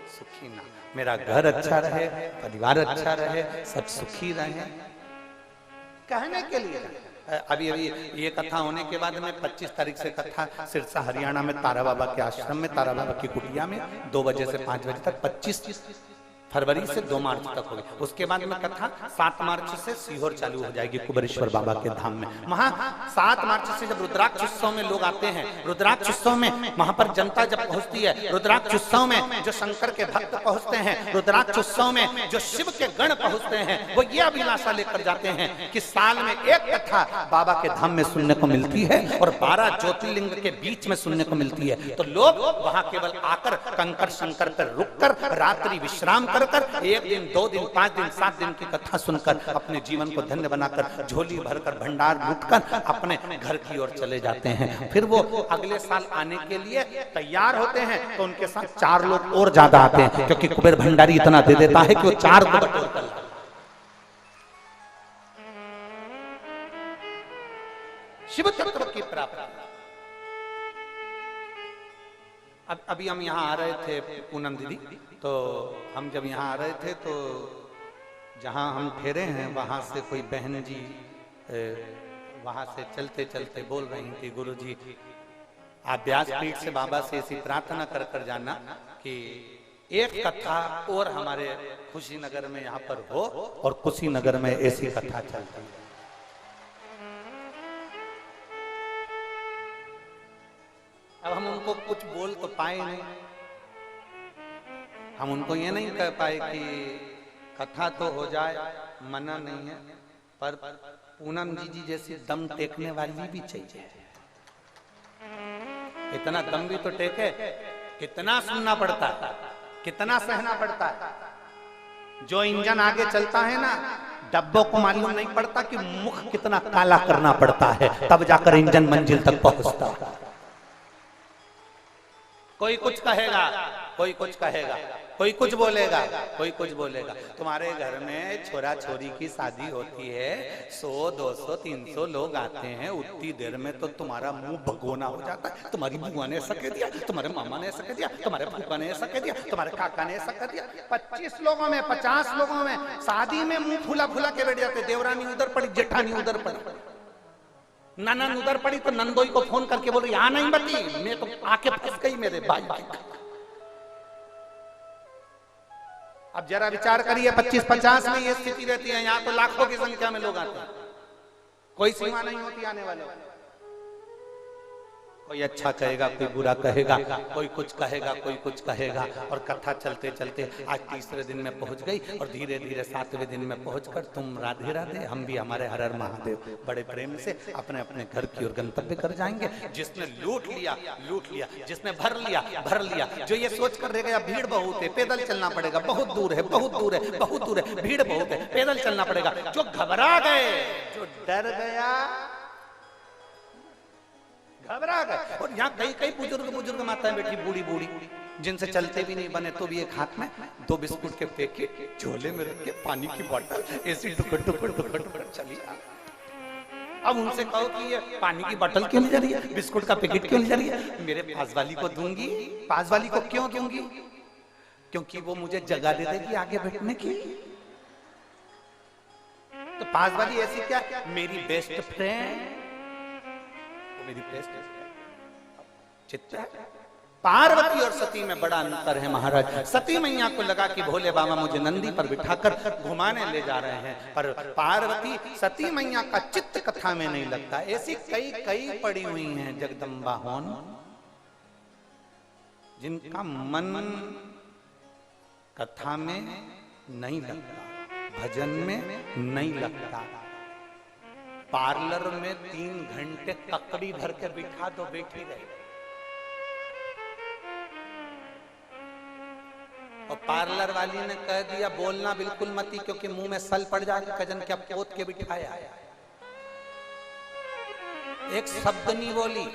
सुखिनः, मेरा घर अच्छा रहे, परिवार अच्छा रहे, सब सुखी रहे, कहने के लिए। अभी ये कथा होने के बाद में 25 तारीख से कथा सिरसा हरियाणा में तारा बाबा के आश्रम में, तारा बाबा की कुटिया में 2 बजे से 5 बजे तक, 25 फरवरी से 2 मार्च तक होगी। उसके बाद में कथा 7 मार्च से सीहोर चालू हो जाएगी कुबेरेश्वर बाबा के धाम में। वहां 7 मार्च से जब रुद्राक्ष उत्सव में लोग आते हैं, रुद्राक्ष उत्सव में वहां पर जनता जब पहुंचती है, रुद्राक्ष उत्सव में जो शंकर के भक्त पहुंचते हैं, रुद्राक्ष उत्सव में जो शिव के गण पहुंचते हैं, वो ये अभिलाषा लेकर जाते हैं कि साल में एक कथा बाबा के धाम में सुनने को मिलती है और 12 ज्योतिर्लिंग के बीच में सुनने को मिलती है। तो लोग वहां केवल आकर कंकर शंकर पर रुककर रात्रि विश्राम कर 1 दिन 2 दिन 5 दिन 7 दिन की कथा सुनकर अपने जीवन को धन्य बनाकर झोली भरकर भंडार लूटकर अपने घर की ओर चले जाते हैं। फिर वो अगले साल आने के लिए तैयार होते हैं तो उनके साथ 4 लोग और ज्यादा आते हैं, क्योंकि कुबेर भंडारी इतना दे देता है कि वो 4 को बटोर कर। शिव तत्व की प्राप्ति। अब अभी हम यहाँ आ रहे थे पूनम दीदी, तो हम जब यहाँ आ रहे थे तो जहाँ हम ठहरे हैं वहाँ से कोई बहन जी वहाँ से चलते चलते बोल रही थी, गुरुजी आप व्यासपीठ से बाबा से ऐसी प्रार्थना कर कर जाना कि एक कथा और हमारे कुशीनगर में यहाँ पर हो और कुशीनगर में ऐसी कथा चलती है। अब हम उनको कुछ बोल तो पाए नहीं, हम उनको ये नहीं कह पाए कि कथा तो हो जाए, मना नहीं है, पर पूनम जी जैसी दम टेकने वाली भी चाहिए। इतना दम भी तो टेके, कितना सुनना पड़ता है, कितना सहना पड़ता है। जो इंजन आगे चलता है ना, डब्बों को मालूम नहीं पड़ता कि मुख कितना काला करना पड़ता है, तब जाकर इंजन मंजिल तक पहुंचता है। कोई कुछ कहेगा, कोई कुछ कहेगा, कोई कुछ बोलेगा, कोई कुछ बोलेगा। तुम्हारे घर में छोरा छोरी की शादी होती है, 100 200 300 लोग आते हैं, उतनी देर में तो तुम्हारा मुंह भगोना हो जाता है। तुम्हारी बुआ ने ऐसा कह दिया, तुम्हारे मामा ने ऐसा कह दिया, तुम्हारे फूफा ने ऐसा कह दिया, तुम्हारे काका ने ऐसा कह दिया। 25 लोगों में 50 लोगों में शादी में मुंह फुला फुला के बैठ जाते। देवरानी उधर पड़ी, जेठानी उधर पड़ी, ननन उधर पड़ी तो नंदोई को फोन करके बोले यहाँ नहीं बती, मैं तो आके फंस गई मेरे भाई। अब जरा विचार करिए, 25-50 में ये स्थिति रहती है, यहाँ तो लाखों की संख्या में लोग आते हैं, कोई सीमा नहीं होती आने वाले। कोई अच्छा कहेगा, कोई बुरा कहेगा, कोई कुछ कहेगा, कोई कुछ कहेगा। और कथा चलते चलते आज 3रे दिन में पहुंच गई और धीरे धीरे 7वें दिन में पहुंचकर तुम राधे राधे, हम भी हमारे हर हर महादेव बड़े प्रेम से अपने अपने घर की ओर गंतव्य कर जाएंगे। जिसने लूट लिया लूट लिया, जिसने भर लिया भर लिया। जो ये सोच कर रह गया भीड़ बहुत है, पैदल चलना पड़ेगा, बहुत दूर है, बहुत दूर है, बहुत दूर है, भीड़ बहुत है, पैदल चलना पड़ेगा। जो घबरा गए, जो डर गया, घबरा गए। और यहाँ कई बुजुर्ग माताएं बैठी, बूढ़ी बूढ़ी, जिनसे चलते भी नहीं बने, तो भी एक हाथ में 2 बिस्कुट के पैकेट झोले में रख के, पानी की बोतल ऐसी टुकड़ टुकड़ टुकड़ टुकड़ चली। अब उनसे कहो कि ये पानी की बोतल क्यों नहीं जा रही है, बिस्कुट का पैकेट क्यों नहीं जा रही है? मेरे पास वाली को दूंगी। पास वाली को क्यों दूंगी? क्योंकि वो मुझे जगह दे देगी आगे बैठने की। तो पास वाली ऐसी क्या, मेरी बेस्ट फ्रेंड, मेरी बेस्ट चित्त। पार्वती और सती में बड़ा अंतर है महाराज। सती मैया को लगा कि भोले बाबा मुझे नंदी पर बिठाकर घुमाने ले जा रहे हैं, पर पार्वती सती मैया का चित्त कथा में नहीं लगता। ऐसी कई पड़ी हुई हैं जगदम्बा होन, जिनका मन कथा में नहीं लगता, भजन में नहीं लगता। पार्लर में 3 घंटे ककड़ी भर के बिठा दो, बैठी रहे, और पार्लर वाली ने कह दिया बोलना बिल्कुल मत, क्योंकि मुंह में सल पड़ जाएगा, कजन क्या पोत के बिठाया। एक शब्द नहीं बोली।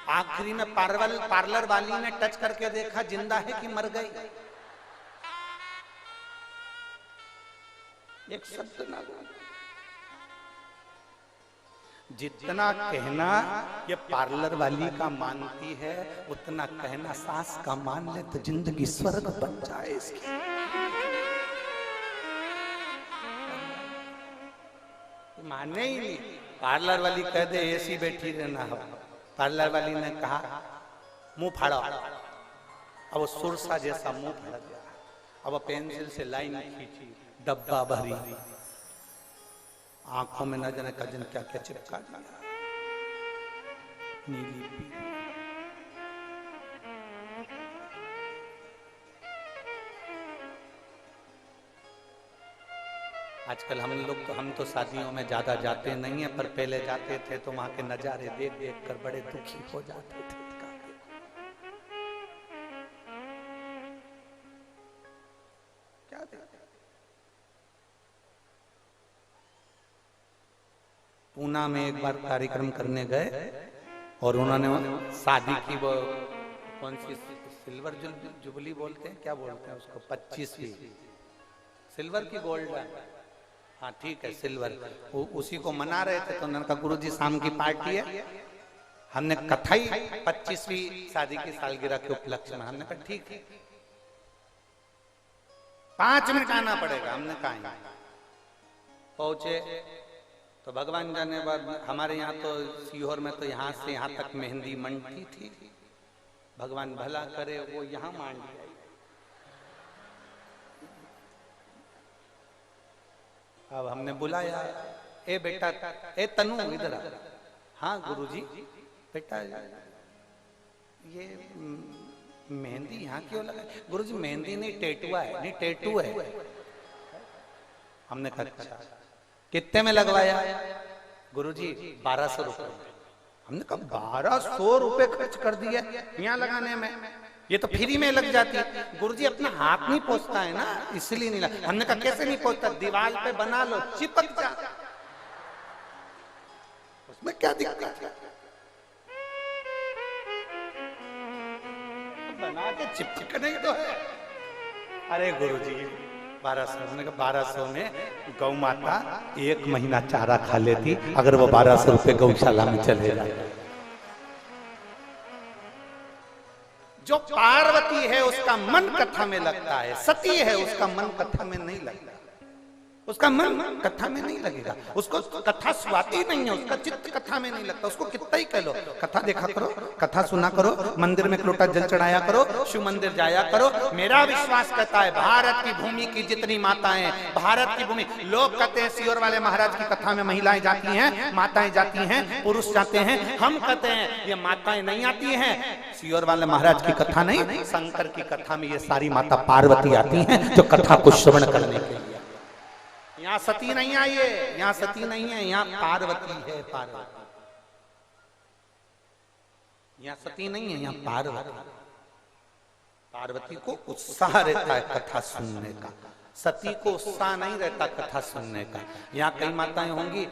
आखिरी में पार्लर वाली ने टच करके देखा जिंदा है कि मर गई, एक शब्द ना बोला। जितना कहना ये पार्लर वाली का मानती है, उतना कहना सास का मान ले तो जिंदगी स्वर्ग बन जाए इसकी। माने ही नहीं। पार्लर वाली कह दे ऐसी बैठी रहना हो। पार्लर वाली ने कहा मुंह फाड़ो, अब वो सुरसा जैसा मुंह फड़ गया। अब वो पेंसिल से लाइन खींची, डब्बा भरी, आंखों में न जाने कजन क्या क्या चिपका दिया, नीली पीली। आजकल हम तो शादियों में ज्यादा जाते नहीं है, पर पहले जाते थे तो वहां के नजारे देख देख कर बड़े दुखी हो जाते थे। क्या देखते? पूना में एक बार कार्यक्रम करने गए और उन्होंने शादी की वो कौन सी सिल्वर जुबली बोलते हैं, क्या बोलते हैं उसको, 25वीं सिल्वर की गोल्ड, हाँ ठीक है सिल्वर, उसी को मना रहे थे। तो उन्होंने कहा गुरुजी शाम की पार्टी है, हमने कथाई 25वीं शादी की सालगिरह के उपलक्ष्य में। हमने कहा ठीक है 5 मिनट आना पड़ेगा। हमने कहा पहुंचे तो भगवान जाने बाद हमारे यहाँ तो सीहोर में तो यहाँ से यहाँ तक मेहंदी मंडती थी। भगवान भला करे वो यहाँ मान लिया। अब हमने बुलाया, ए बेटा, ए तनु इधर आ। हाँ गुरुजी। बेटा ये मेहंदी यहाँ क्यों लगा? गुरुजी मेहंदी नहीं टेटुआ है। नहीं टेटू है। हमने कहा अच्छा कितने में लगवाया? गुरुजी 1200 रुपए। हमने कहा 1200 रुपए खर्च कर दिए यहाँ लगाने में, ये तो फ्री में लग जाती है। गुरुजी अपना हाथ नहीं पहुंचता है ना, इसलिए नहीं लगा। हमने कहा कैसे नहीं पहुंचता? दीवार पे बना लो, चिपक जा, उसमें क्या दिक्कत है? बना के चिपकने तो है। अरे गुरुजी 1200। हमने कहा 1200 में गौ माता 1 महीना चारा खा लेती, अगर वो 1200 रुपए गौशाला में चले जाए। जो पार्वती है उसका मन कथा में लगता है, सती है उसका मन कथा में नहीं लगता। उसका मन कथा में नहीं लगेगा, उसको कथा स्वाती नहीं है, उसका चित्त कथा में नहीं लगता। उसको कितना ही कह लो कथा देखा करो, कथा सुना करो, मंदिर में एक लोटा जल चढ़ाया करो, शिव मंदिर जाया करो। मेरा विश्वास कहता है भारत की भूमि की जितनी माताएं, भारत की भूमि, लोग कहते हैं सीहोर वाले महाराज की कथा में महिलाएं जाती हैं, माताएं जाती हैं, पुरुष जाते हैं। हम कहते हैं ये माताएं नहीं आती हैं। सीहोर वाले महाराज की कथा नहीं, शंकर की कथा में ये सारी माता पार्वती आती हैं जो कथा को श्रवण करने के लिए। यहाँ सती नहीं आई है, यहाँ सती नहीं है, यहाँ पार्वती है। पार्वती यहाँ सती नहीं है, यहाँ पार्वती। पार्वती को उत्साह रहता है कथा सुनने का, सती को उत्साह नहीं रहता कथा सुनने का। यहाँ कई माताएं होंगी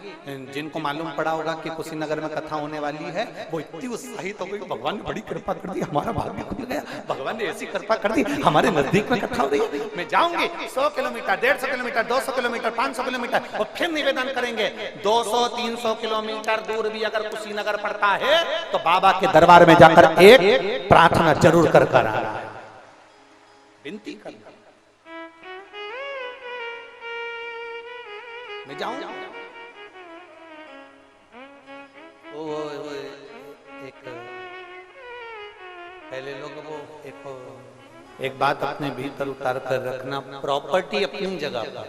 जिनको मालूम पड़ा होगा कि कुशीनगर में कथा होने वाली है, वो इतनी उत्साहित हो गई, भगवान ने बड़ी कृपा कर दी, हमारा भाग्य खुल गया, भगवान ने ऐसी कृपा कर दी, हमारे नजदीक में कथा हो रही है। मैं जाऊंगी 100 किलोमीटर, 150 किलोमीटर, 200 किलोमीटर, 500 किलोमीटर, और फिर निवेदन करेंगे 200-300 किलोमीटर दूर भी अगर कुशीनगर पड़ता है तो बाबा के दरबार में जाकर एक प्रार्थना जरूर कर आना है, विनती करना। मैं जाऊं वो एक पहले लोग वो एक बात अपने भीतर उतार कर रखना, प्रॉपर्टी अपनी जगह पर,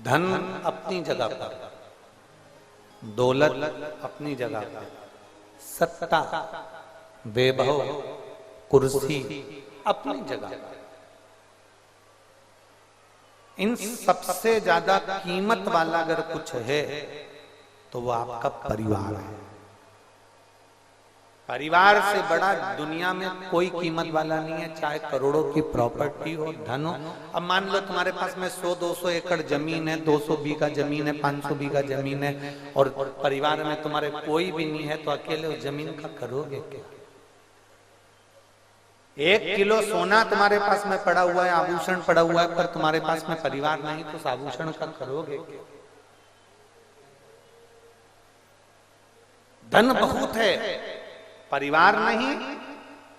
धन अपनी जगह पर, दौलत अपनी जगह पर, सत्ता वैभव कुर्सी अपनी जगह पर। इन सबसे ज्यादा कीमत वाला अगर कुछ है तो वो आपका परिवार है। परिवार से बड़ा दुनिया में कोई कीमत वाला नहीं है, चाहे करोड़ों की प्रॉपर्टी हो, धन हो। अब मान लो तुम्हारे पास में 100-200 एकड़ जमीन है, 200 बीघा जमीन है, 500 बीघा जमीन है, और परिवार में तुम्हारे कोई भी नहीं है, तो अकेले उस जमीन का करोगे क्या? 1 किलो सोना तुम्हारे पास में पड़ा हुआ है, आभूषण पड़ा हुआ है, पर तुम्हारे पास में परिवार नहीं, तो उस आभूषण का करोगे क्या? धन बहुत है, परिवार नहीं,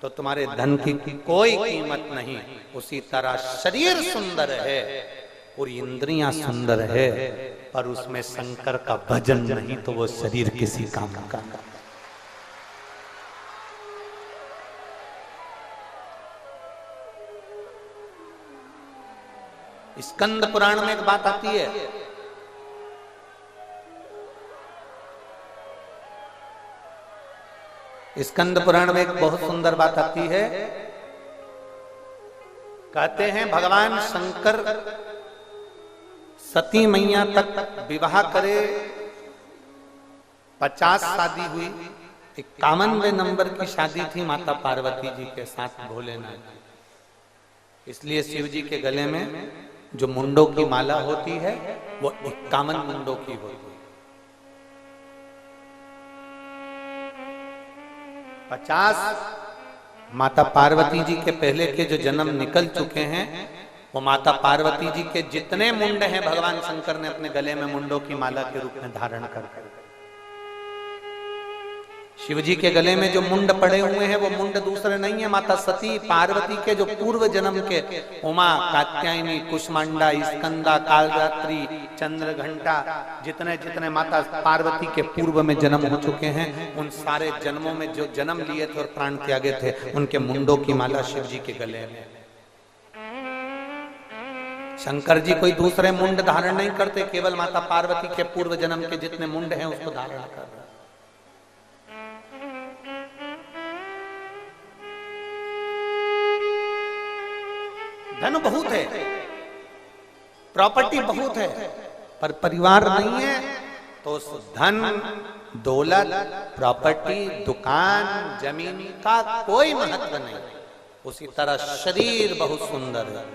तो तुम्हारे धन की कोई कीमत नहीं। उसी तरह शरीर सुंदर है, पूरी इंद्रियां सुंदर है, पर उसमें शंकर का भजन नहीं, तो वो शरीर किसी काम का नहीं। स्कंद पुराण में एक बात आती है, स्कंद पुराण में एक बहुत सुंदर बात आती है। कहते हैं भगवान शंकर सती मैया तक विवाह करे, 50 शादी हुई, 51वें नंबर की शादी थी माता पार्वती जी के साथ भोलेनाथ। इसलिए शिव जी के गले में जो मुंडों की माला होती है वो 51 मुंडों की होती है। 50 माता पार्वती जी के पहले के जो जन्म निकल चुके हैं, वो माता पार्वती जी के जितने मुंड हैं भगवान शंकर ने अपने गले में मुंडों की माला के रूप में धारण कर। शिव जी के गले में जो मुंड पड़े हुए हैं वो मुंड दूसरे नहीं है, माता सती पार्वती के जो पूर्व जन्म के उमा, कात्यायनी, कुष्मांडा, स्कंदा, कालरात्रि, चंद्रघंटा, जितने जितने माता पार्वती के पूर्व में जन्म हो चुके हैं, उन सारे जन्मों में जो जन्म लिए थे और प्राण त्यागे थे, उनके मुंडों की माला शिव जी के गले में। शंकर जी कोई दूसरे मुंड धारण नहीं करते, केवल माता पार्वती के पूर्व जन्म के जितने मुंड हैं उसको धारण कर रहे। धन बहुत है, प्रॉपर्टी बहुत है, पर परिवार नहीं है, तो उस धन, दौलत, प्रॉपर्टी, दुकान, जमीन का कोई महत्व नहीं। उसी तरह शरीर बहुत सुंदर है,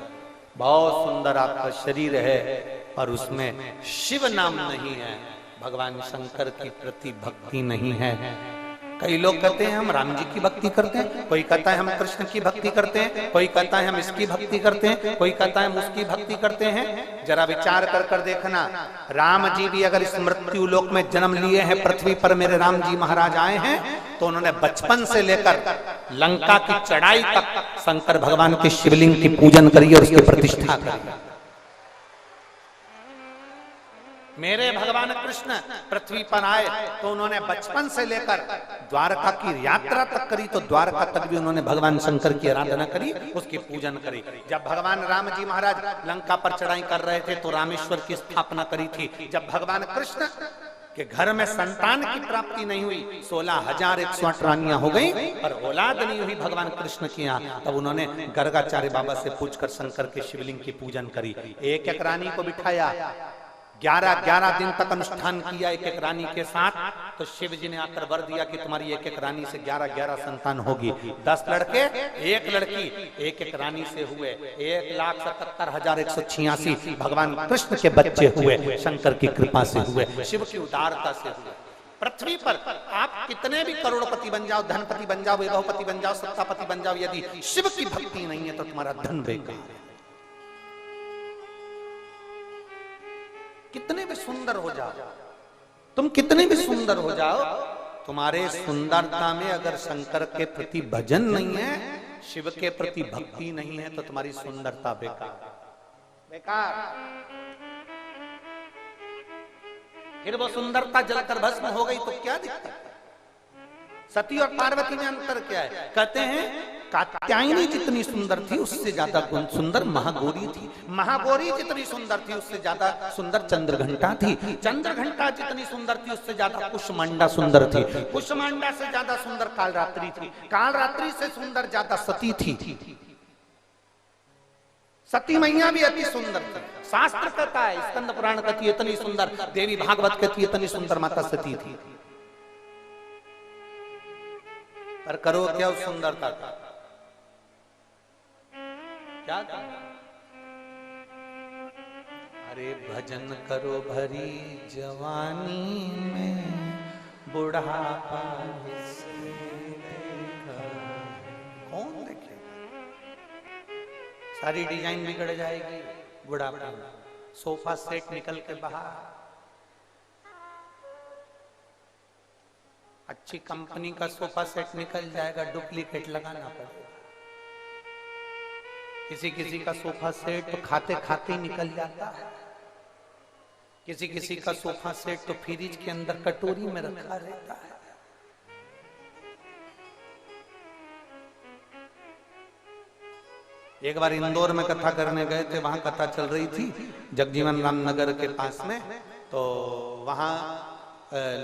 बहुत सुंदर आपका शरीर है, पर उसमें शिव नाम नहीं है, भगवान शंकर की प्रति भक्ति नहीं है। कई लोग कहते हैं हम राम जी की भक्ति करते हैं, कोई कहता है हम कृष्ण की भक्ति करते हैं, कोई कहता है हम इसकी भक्ति करते हैं, कोई कहता है हम उसकी भक्ति करते हैं। जरा विचार कर कर देखना, राम जी भी अगर इस मृत्यु लोक में जन्म लिए हैं, पृथ्वी पर मेरे राम जी महाराज आए हैं, तो उन्होंने बचपन से लेकर लंका की चढ़ाई तक शंकर भगवान के शिवलिंग की पूजन करी और उसकी प्रतिष्ठा करी। मेरे भगवान कृष्ण पृथ्वी पर आए तो उन्होंने बचपन से लेकर द्वारका की यात्रा तक करी, तो द्वारका तक भी उन्होंने भगवान शंकर की आराधना करी, उसकी पूजन करी। जब भगवान राम जी महाराज लंका पर चढ़ाई कर रहे थे तो रामेश्वर की स्थापना करी थी। जब भगवान कृष्ण के घर में संतान की प्राप्ति नहीं हुई, 16,108 रानियां हो गई, पर औलाद नहीं हुई भगवान कृष्ण की यहाँ, तब उन्होंने गर्गाचार्य बाबा से पूछकर शंकर के शिवलिंग की पूजन करी। एक एक रानी को बिठाया, 11 दिन तक अनुष्ठान किया एक एक रानी के साथ, तो शिव जी ने आकर वर दिया कि तुम्हारी एक एक रानी से 11 संतान होगी। 10 लड़के 1 लड़की एक एक रानी से हुए, 1,77,186 भगवान कृष्ण के बच्चे हुए, शंकर की कृपा से हुए, शिव की उदारता से हुए। पृथ्वी पर आप कितने भी करोड़पति बन जाओ, धनपति बन जाओ, वैभवपति बन जाओ, सत्तापति बन जाओ, यदि शिव की भक्ति नहीं है तो तुम्हारा धन बेकार है। कितने भी सुंदर हो जाओ, तुम कितने भी सुंदर हो जाओ, तुम्हारे सुंदरता में अगर शंकर के प्रति भजन नहीं है, शिव के प्रति भक्ति नहीं है, तो तुम्हारी सुंदरता बेकार बेकार। फिर वो सुंदरता जलकर भस्म हो गई तो क्या दिक्कत? सती और पार्वती में अंतर क्या है? कहते हैं कात्यायनी जितनी सुंदर थी उससे ज्यादा सुंदर महागौरी थी, महागौरी जितनी सुंदर थी उससे ज्यादा सुंदर चंद्रघंटा थी, चंद्रघंटा जितनी सुंदर थी उससे ज्यादा कुष्मांडा सुंदर थी, कुष्मांडा से ज्यादा सुंदर कालरात्रि थी, कालरात्रि से सुंदर ज्यादा सती थी। सती मैया भी अति सुंदर थी। शास्त्र कहता है, स्कंद पुराण कहती है इतनी सुंदर, देवी भागवत कहती है इतनी सुंदर माता सती थी। पर करो क्या उस सुंदरता का, क्या करो? अरे भजन करो भरी जवानी में, बुढ़ापा किसे देखेगा? कौन देखेगा? सारी डिजाइन बिगड़ जाएगी बुढ़ापे में। सोफा सेट निकल के बाहर, अच्छी कंपनी का सोफा सेट निकल जाएगा, डुप्लीकेट लगाना पड़ेगा। किसी किसी का सोफा सेट तो खाते खाते ही निकल जाता है, किसी किसी का सोफा सेट तो फ्रिज के अंदर कटोरी में रखा रहता है। एक बार इंदौर में कथा करने गए थे, वहां कथा चल रही थी जगजीवन राम नगर के पास में। तो वहां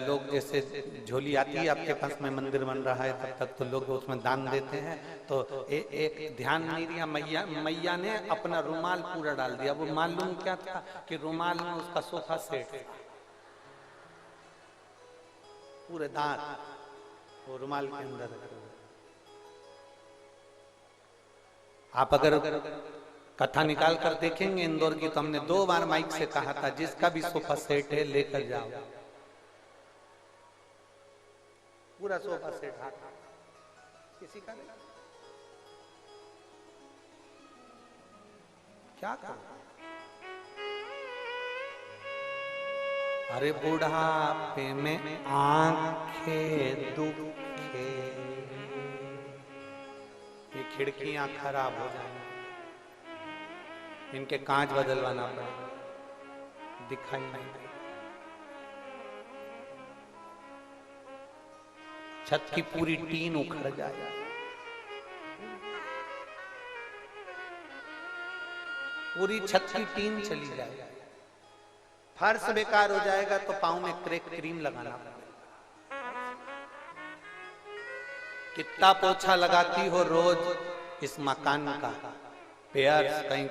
लोग जैसे झोली आती है आपके पास में, मंदिर बन रहा है तब तक तो लोग उसमें दान देते हैं। तो एक ध्यान नहीं दिया, मैया ने अपना रुमाल पूरा डाल दिया। वो मालूम क्या था कि रुमाल में उसका सोफा सेट था, पूरे दांत वो रुमाल के अंदर। आप अगर कथा निकाल कर देखेंगे इंदौर की, तो हमने 2 बार माइक से कहा था जिसका भी सोफा सेट है लेकर जाओ, पूरा सोफा सेट हाथ किसी का नहीं। क्या करो? अरे बुढ़ापे में आंखें दुखे, ये खिड़कियां खराब हो जाएंगी, इनके कांच बदलवाना पड़ेगा, दिखाई नहीं देगा। छत की पूरी टीन उखड़ जाए, पूरी छत की टीन चली जाए, फर्श बेकार हो जाएगा, तो पांव में क्रैक क्रीम लगाना पड़ेगा। कितना पोछा लगाती हो रोज इस मकान का, पेयर्स कहीं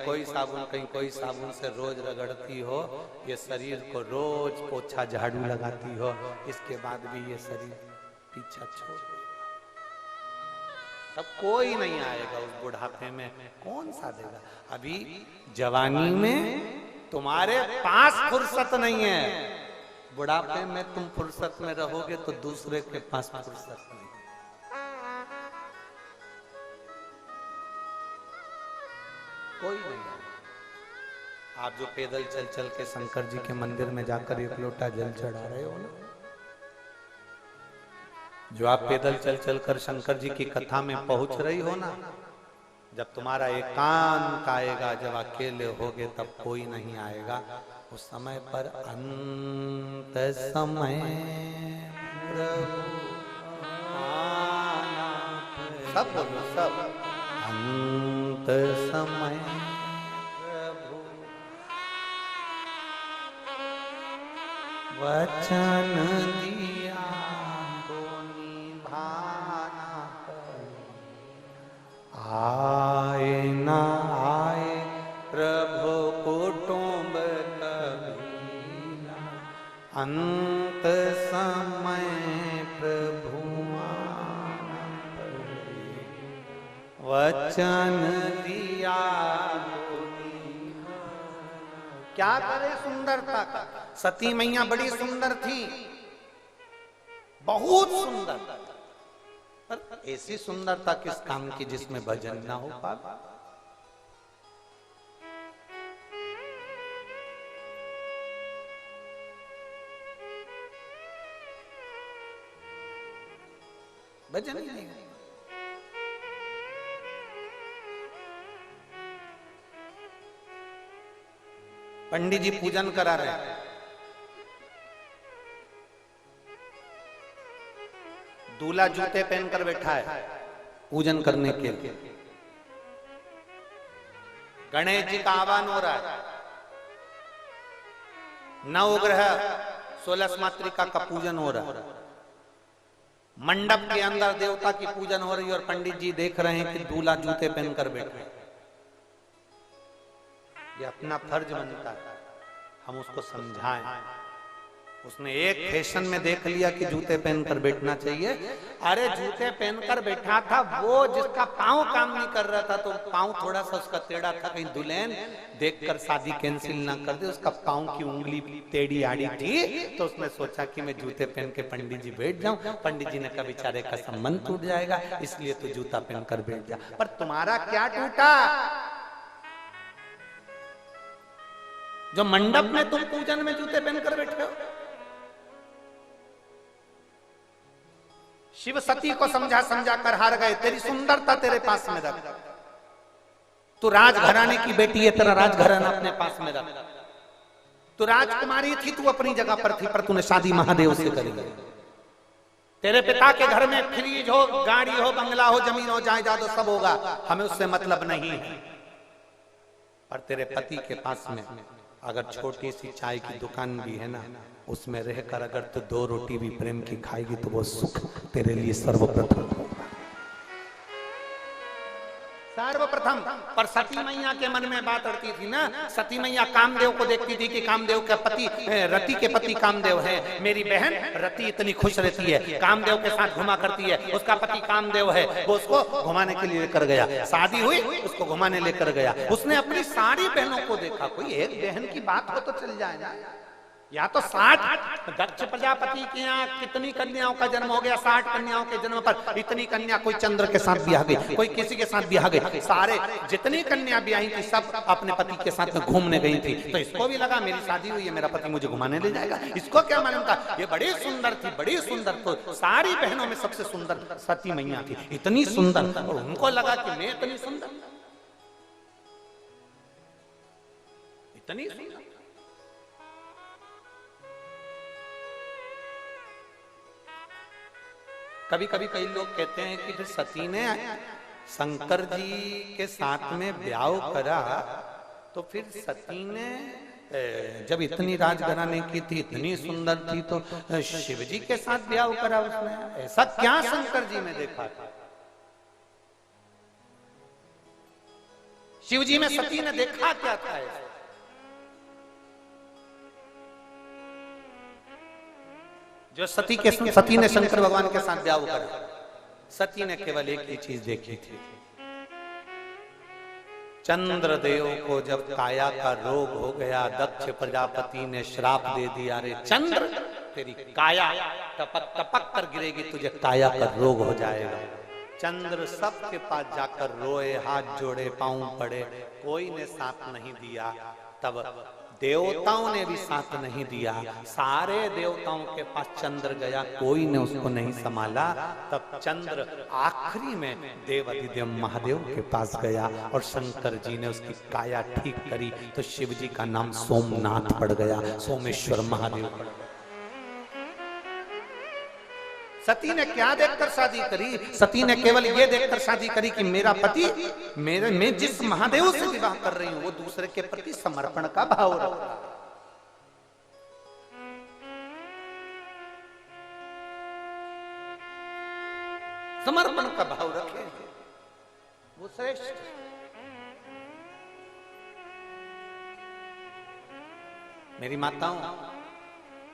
कोई साबुन से रोज रगड़ती हो, ये शरीर को रोज पोछा झाड़ू लगाती हो, इसके बाद भी ये शरीर पीछा छोड़, तब कोई नहीं आएगा उस बुढ़ापे में। कौन सा देगा? अभी जवानी में तुम्हारे पास फुर्सत नहीं है, बुढ़ापे में तुम फुर्सत में रहोगे तो दूसरे के पास फुर्सत नहीं। कोई नहीं। आप जो पैदल चल चल के शंकर जी के मंदिर में जाकर 1 लोटा जल चढ़ा रहे हो ना, जो आप पैदल चल चल कर शंकर जी की कथा में पहुंच रही हो ना, जब तुम्हारा एकांत आएगा, जब अकेले होगे, तब कोई नहीं आएगा। उस समय पर अंत समय प्रभु आना, सब बोलो सब, अंत समय प्रभु वचन दिया आए ना आए प्रभु कुटुंब कबीरा, अंत समय प्रभु आना पड़े, वचन दिया। क्या करे सुंदरता का? सती मैया बड़ी सुंदर थी, बहुत सुंदर, पर ऐसी सुंदरता किस काम की जिसमें भजन ना हो पाए? भजन ही नहीं। पंडित जी पूजन करा रहे हैं, दूल्हा जूते पहनकर बैठा है पूजन करने के लिए। गणेश जी का आह्वान हो रहा है, नवग्रह 16 मातृका का पूजन हो रहा है, मंडप के अंदर देवता की पूजन हो रही है, और पंडित जी देख रहे हैं कि दूल्हा जूते पहनकर बैठे। ये अपना फर्ज बनता है हम उसको समझाएं उसने एक फैशन में देख लिया कि जूते पहनकर बैठना चाहिए। अरे जूते पहनकर बैठा था वो जिसका पांव काम नहीं कर रहा था, तो पांव थोड़ा सा उसका टेढ़ा था, कहीं दुल्हन देखकर शादी कैंसिल ना कर दे, उसका पांव की उंगली टेढ़ी आड़ी थी, तो उसने सोचा कि मैं जूते पहन के पंडित जी बैठ जाऊं। पंडित जी ने कहा बेचारे का संबंध टूट जाएगा, इसलिए तो जूता पहनकर बैठ जा। पर तुम्हारा क्या टूटा? जो मंडप में तुम पूजन में जूते पहनकर बैठे हो। शिव सती को समझा समझा कर हार गए। तेरी सुंदरता तेरे पास में रख, तू राजघराने की बेटी है, तेरा राजघराना अपने पास में रख। तू राजकुमारी थी, तू अपनी जगह पर थी, पर तूने शादी महादेव से करी। तेरे पिता के घर में फ्रिज हो, गाड़ी हो, बंगला हो, जमीन हो, जायदाद हो, सब होगा, हमें उससे मतलब नहीं है। पर तेरे पति के पास में अगर छोटी सी चाय की दुकान भी है ना, उसमें रहकर अगर तू 2 रोटी भी प्रेम की खाएगी तो वो सुख तेरे लिए सर्वप्रथम होगा, सर्वप्रथम। पर सती मैया के मन में बात अड़ती थी ना। सती मैया कामदेव को देखती थी कि कामदेव का पति, रति के पति कामदेव है। मेरी बहन रति इतनी खुश रहती है, कामदेव के साथ घुमा करती है, उसका पति कामदेव है, वो उसको घुमाने के लिए लेकर गया। शादी हुई, उसको घुमाने लेकर गया। उसने अपनी सारी बहनों को देखा, कोई एक बहन की बात हो तो चल जाए ना। या तो 60 दक्ष प्रजापति के यहाँ कितनी कन्याओं का जन्म हो गया, 60 कन्याओं के जन्म पर इतनी कन्या, कोई चंद्र के साथ ब्याह गई, कोई किसी के साथ ब्याह गई, सारे जितनी कन्या ब्याही थी सब अपने पति के साथ में घूमने गई थी। तो इसको भी लगा मेरी शादी हुई है, मेरा पति मुझे घुमाने ले जाएगा। इसको क्या मालूम था ये बड़ी सुंदर थी, बड़ी सुंदर। तो सारी बहनों में सबसे सुंदर सती मैया थी, इतनी सुंदर, और उनको लगा कि मैं इतनी सुंदर, इतनी सुंदर। कभी कभी कई लोग कहते हैं कि सती ने शंकर जी के साथ में ब्याह करा, तो फिर सती ने जब इतनी राजघराने की थी, इतनी सुंदर थी, तो शिव जी के साथ ब्याह करा उसने। ऐसा क्या शंकर जी में देखा था? शिव जी में सती ने देखा क्या था ऐसा? जो सती ने शंकर भगवान के साथ ब्याह करा, सती ने केवल एक ही चीज देखी थी। चंद्रदेव को जब काया का रोग हो गया, दक्ष प्रजापति ने श्राप दे दिया, रे चंद्र तेरी काया टपक टपक कर गिरेगी, तुझे काया का रोग हो जाएगा। चंद्र सबके पास जाकर रोए, हाथ जोड़े, पांव पड़े, कोई ने साथ नहीं दिया। तब देवताओं ने भी साथ नहीं दिया। सारे देवताओं के पास चंद्र गया, कोई ने उसको नहीं संभाला। तब चंद्र आखिरी में देवाधिदेव महादेव के पास गया और शंकर जी ने उसकी काया ठीक करी, तो शिव जी का नाम सोमनाथ पड़ गया, सोमेश्वर महादेव पड़ गया। सती ने क्या देखकर शादी करी? सती ने केवल ये देखकर शादी करी कि मेरा पति, मैं जिस महादेव से विवाह कर रही हूं वो दूसरे के प्रति समर्पण का भाव रखता है। समर्पण का भाव रखे, वो श्रेष्ठ। मेरी माताओं,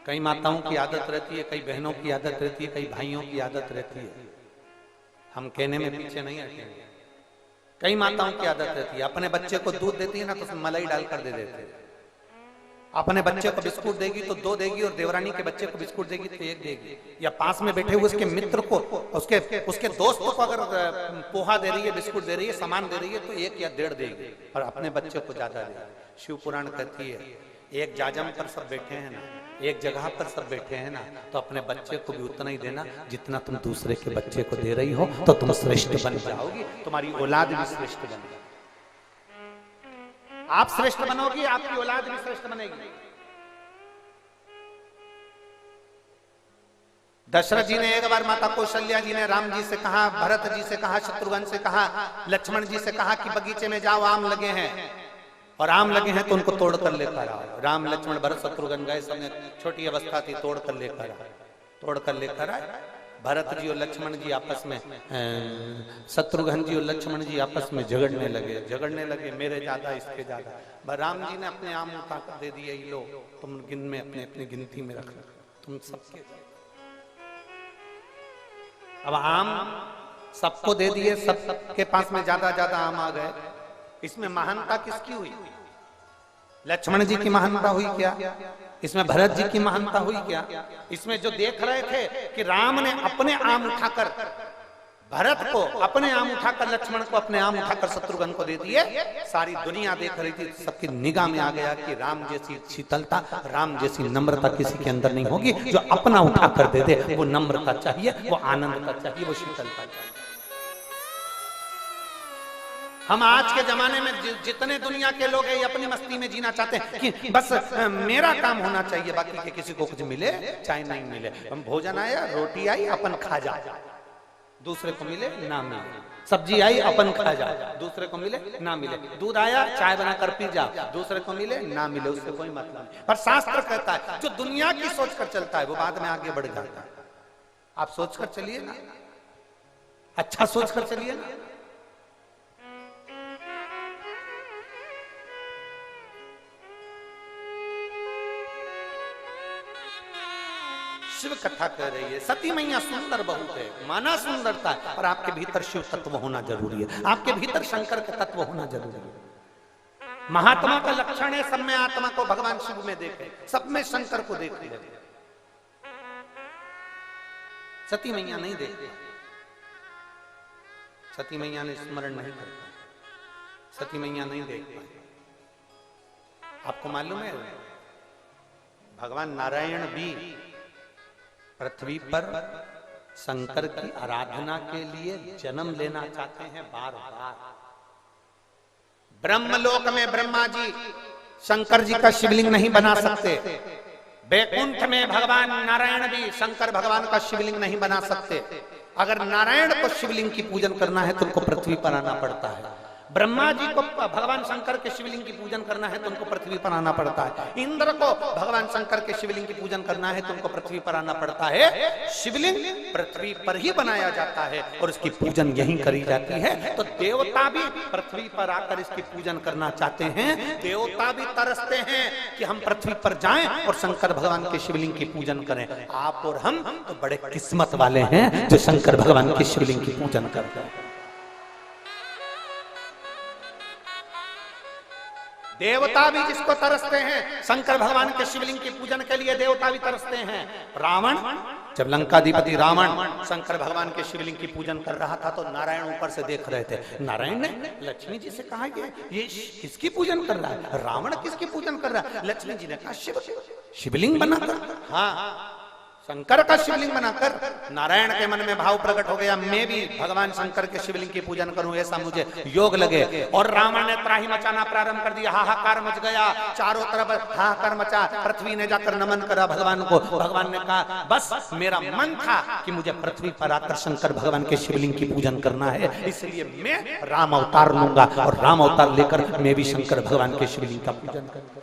कई माताओं की आदत रहती है, कई बहनों की आदत रहती है, कई भाइयों की आदत रहती है, हम कहने में पीछे नहीं हटेंगे। कई माताओं की आदत रहती है, अपने बच्चे को दूध देती है ना तो उसमें मलाई डालकर दे देते हैं। अपने बच्चे को बिस्कुट देगी तो 2 देगी, और देवरानी के बच्चे को बिस्कुट देगी तो 1 देगी। या पास में बैठे हुए उसके मित्र को, उसके दोस्त को अगर पोहा दे रही है, बिस्कुट दे रही है, सामान दे रही है, तो 1 या 1.5 देगी, और अपने बच्चे को ज्यादा देगी। शिव पुराण कहती है एक जाजम पर सब बैठे हैं ना, एक जगह पर सब बैठे हैं ना, तो अपने बच्चे को भी उतना ही देना जितना तुम दूसरे के बच्चे को दे रही हो, तो तुम श्रेष्ठ बन जाओगी, तुम्हारी औलाद भी श्रेष्ठ बनेगी। आप श्रेष्ठ बनोगी, आपकी औलाद भी श्रेष्ठ बनेगी। दशरथ जी ने एक बार माता कौशल्या जी ने राम जी से कहा, भरत जी से कहा, शत्रुघ्न से कहा, लक्ष्मण जी से कहा कि बगीचे में जाओ, आम लगे हैं, और आम लगे हैं तो उनको तोड़ कर लेकर आओ। राम लक्ष्मण भरत शत्रुघ्न गए, सबने छोटी अवस्था थी, तोड़ कर लेकर आए। भरत जी और लक्ष्मण जी आपस में, शत्रुघ्न जी और लक्ष्मण जी आपस में झगड़ने लगे, मेरे ज्यादा इसके ज्यादा। राम जी ने अपने आम उठा कर दे दिए, लो तुम गिन में अपने गिनती में रख। तुम सबके। अब आम सबको दे दिए, सबके पास में ज्यादा ज्यादा आम आ गए, इसमें महानता किसकी हुई? लक्ष्मण जी की महानता हुई क्या? इसमें भरत जी की महानता हुई क्या? इसमें जो देख रहे थे कि राम ने अपने आम उठाकर भरत को, अपने आम उठाकर लक्ष्मण को, अपने आम उठाकर शत्रुघ्न को दे दिए, सारी दुनिया देख रही थी, सबकी निगाह में आ गया कि राम जैसी शीतलता, राम जैसी नम्रता किसी के अंदर नहीं होगी। जो अपना उठाकर दे दे, वो नम्रता चाहिए, वो आनंदता चाहिए, वो शीतलता चाहिए। हम आज के जमाने में जितने दुनिया के लोग हैं, ये अपनी मस्ती में जीना चाहते हैं कि बस मेरा काम होना चाहिए, बाकी के किसी को कुछ मिले चाहे नहीं मिले। हम भोजन आया, रोटी आई, अपन खा जा, दूसरे को मिले ना मिले, सब्जी आई अपन खा जा, दूसरे को मिले ना मिले, दूध आया चाय बनाकर पी जा, दूसरे को मिले ना मिले, उससे कोई मतलब नहीं। पर शास्त्र कहता है जो दुनिया की सोच कर चलता है वो बाद में आगे बढ़ जाता है। आप सोच कर चलिए ना, अच्छा सोच कर चलिए ना। शिव कथा कह रही है, सती मैया सुंदर बहुत है, माना सुंदरता है, और आपके भीतर शिव तत्व होना जरूरी है, आपके भीतर शंकर का तत्व होना जरूरी है। महात्मा का लक्षण है सब में आत्मा को भगवान शिव में देखे, सब में शंकर को देखे। सती मैया नहीं देखती, सती मैया ने स्मरण नहीं करता, सती मैया नहीं देख पाई। आपको मालूम है भगवान नारायण भी पृथ्वी पर शंकर की आराधना के लिए जन्म लेना चाहते हैं बार बार। ब्रह्मलोक में ब्रह्मा जी शंकर जी का शिवलिंग नहीं बना सकते, बैकुंठ में भगवान नारायण भी शंकर भगवान का शिवलिंग नहीं बना सकते। अगर नारायण को शिवलिंग की पूजन करना है तो उनको पृथ्वी पर आना पड़ता है, ब्रह्मा जी को भगवान शंकर के शिवलिंग की पूजन करना है तो उनको पृथ्वी पर आना पड़ता है, इंद्र को भगवान शंकर के शिवलिंग की पूजन करना है तो उनको पृथ्वी पर आना पड़ता है। शिवलिंग पृथ्वी पर ही बनाया जाता है और इसकी पूजन यहीं करी जाती है। तो देवता भी पृथ्वी पर आकर इसकी पूजन करना चाहते हैं, देवता भी तरसते हैं कि हम पृथ्वी पर जाएं और शंकर भगवान के शिवलिंग की पूजन करें। आप और हम तो बड़े किस्मत वाले हैं जो शंकर भगवान के शिवलिंग की पूजन करते हैं। देवता भी जिसको तरसते हैं, शंकर भगवान के शिवलिंग की पूजन के लिए देवता भी तरसते हैं। रावण, जब लंकाधिपति रावण शंकर भगवान के शिवलिंग की पूजन कर रहा था तो नारायण ऊपर से देख रहे थे। नारायण ने लक्ष्मी जी से कहा कि ये किसकी पूजन कर रहा है, रावण किसकी पूजन कर रहा है? लक्ष्मी जी ने कहा शिवलिंग बनाकर, हाँ शंकर का शिवलिंग बनाकर। नारायण के मन में भाव प्रकट हो गया, मैं भी भगवान शंकर के शिवलिंग की पूजन करूं, ऐसा मुझे योग लगे। और रावण ने त्राही मचाना प्रारंभ कर दिया, हाहाकार मच गया, चारों तरफ हाहाकार मचा। पृथ्वी ने जाकर नमन करा भगवान को। भगवान ने कहा बस मेरा मन था कि मुझे पृथ्वी पर आकर शंकर भगवान के शिवलिंग की पूजन करना है, इसलिए मैं राम अवतार लूंगा और राम अवतार लेकर मैं भी शंकर भगवान के शिवलिंग का पूजन करूंगा।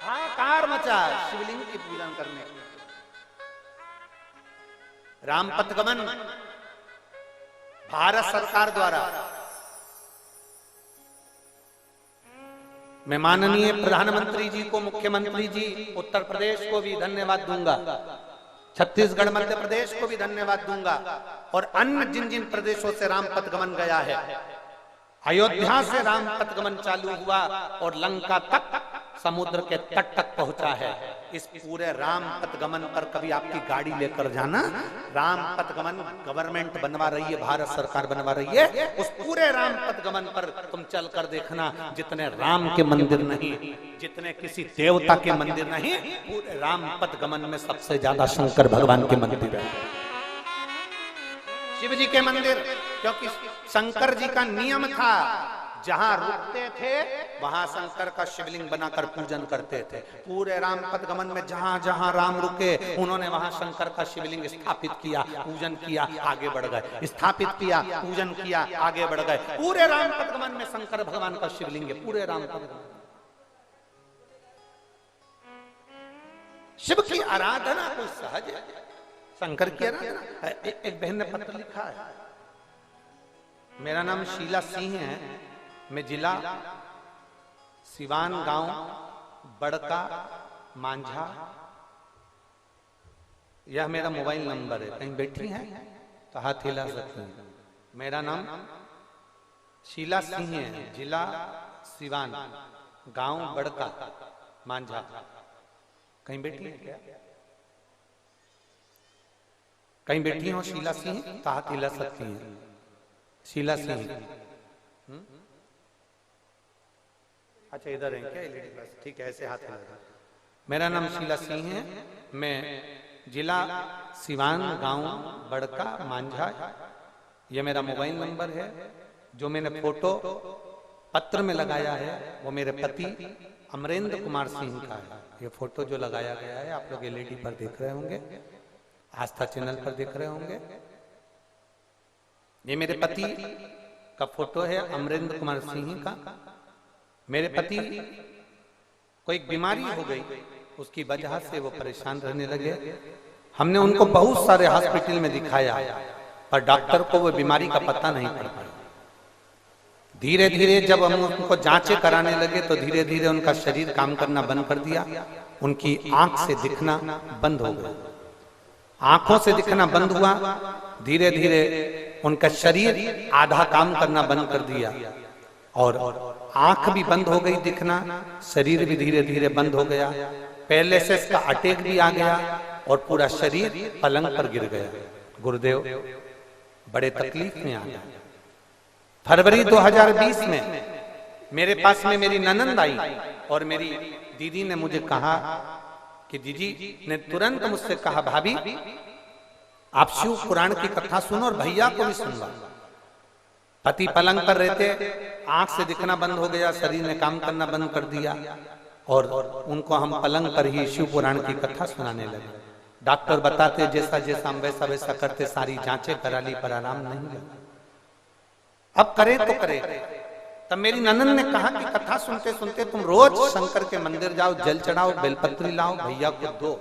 हाहाकार मचा शिवलिंग की पूजन करने की। राम पथगमन भारत सरकार द्वारा, मैं माननीय प्रधानमंत्री जी को, मुख्यमंत्री जी उत्तर प्रदेश को भी धन्यवाद दूंगा, छत्तीसगढ़ मध्य प्रदेश को भी धन्यवाद दूंगा, और अन्य जिन जिन प्रदेशों से राम पथगमन गया है। अयोध्या से राम पथगमन चालू हुआ और लंका तक, समुद्र के तट तक पहुंचा है। इस पूरे राम पथगमन पर कभी आपकी गाड़ी लेकर जाना, राम पथगमन गवर्नमेंट बनवा रही है, भारत सरकार बनवा रही है, उस पूरे राम पथगमन पर तुम चल कर देखना, जितने राम के मंदिर नहीं, जितने किसी देवता के मंदिर नहीं, पूरे राम पथगमन में सबसे ज्यादा शंकर भगवान के मंदिर है, शिव जी के मंदिर। क्योंकि शंकर जी का नियम था, जहां रुकते थे वहां शंकर का शिवलिंग बनाकर पूजन करते थे। पूरे राम पथगमन में जहां जहां राम रुके उन्होंने वहां शंकर का शिवलिंग स्थापित किया, पूजन किया, आगे बढ़ गए, स्थापित किया, पूजन किया, आगे बढ़ गए। पूरे राम पथगमन में शंकर भगवान का शिवलिंग है, पूरे राम पथगमन। शिव की आराधना कोई सहज है, शंकर की आराधना। एक बहन ने पत्र लिखा है, मेरा नाम शीला सिंह है, मैं जिला सिवान, गांव बड़का मांझा, यह मेरा मोबाइल नंबर है, कहीं बैठी हैं तो हाथ हिला सकती हैं। मेरा नाम शीला सिंह है, जिला सिवान, गांव बड़का मांझा। कहीं बैठी है क्या? कहीं बैठी हो शीला सिंह तो हाथ हिला सकती हैं। शीला सिंह, अच्छा इधर है क्या एलईडी बस, ठीक है, ऐसे हाथ हिला। मेरा नाम शीला सिंह है, मैं जिला सिवान, गांव बड़का मांझा। यह मेरा मोबाइल नंबर है। जो मैंने फोटो पत्र में लगाया है वो मेरे पति अमरेंद्र कुमार सिंह का है। ये फोटो जो लगाया गया है आप लोग एलईडी पर देख रहे होंगे, आस्था चैनल पर देख रहे होंगे। ये मेरे पति का फोटो है, अमरेंद्र कुमार सिंह का। मेरे पति को एक बीमारी हो गई, उसकी वजह से वो परेशान रहने लगे। हमने उनको बहुत सारे हॉस्पिटल में दिखाया पर डॉक्टर को वो बीमारी का पता नहीं पड़ पाया। धीरे धीरे जब हम उनको जांचें कराने लगे तो धीरे धीरे उनका शरीर काम करना बंद कर दिया। उनकी आंख से दिखना बंद हो गया, आंखों से दिखना बंद हुआ। धीरे धीरे उनका शरीर आधा काम करना बंद कर दिया और आंख भी बंद हो गई दिखना, शरीर भी धीरे धीरे बंद हो गया। पैरालिसिस का अटैक भी आ गया और पूरा शरीर पलंग पर गिर गया। गुरुदेव बड़े तकलीफ में आ गया। फरवरी 2020 में मेरे पास में मेरी ननंद आई और मेरी दीदी ने मुझे कहा कि दीदी ने तुरंत मुझसे कहा, भाभी आप शिव पुराण की कथा सुनो और भैया को भी सुनवा। पति पलंग पर रहते, आंख से दिखना बंद हो गया, शरीर ने काम करना बंद कर दिया और उनको हम पलंग पर ही शिव पुराण की कथा सुनाने लगे। डॉक्टर बताते जैसा जैसा हम वैसा वैसा करते, सारी जांचें करा ली पर आराम नहीं लगा। अब करें तो करें। तब मेरी ननन ने कहा कि कथा सुनते सुनते तुम रोज शंकर के मंदिर जाओ, जल चढ़ाओ, बेलपत्री लाओ, भैया को दो।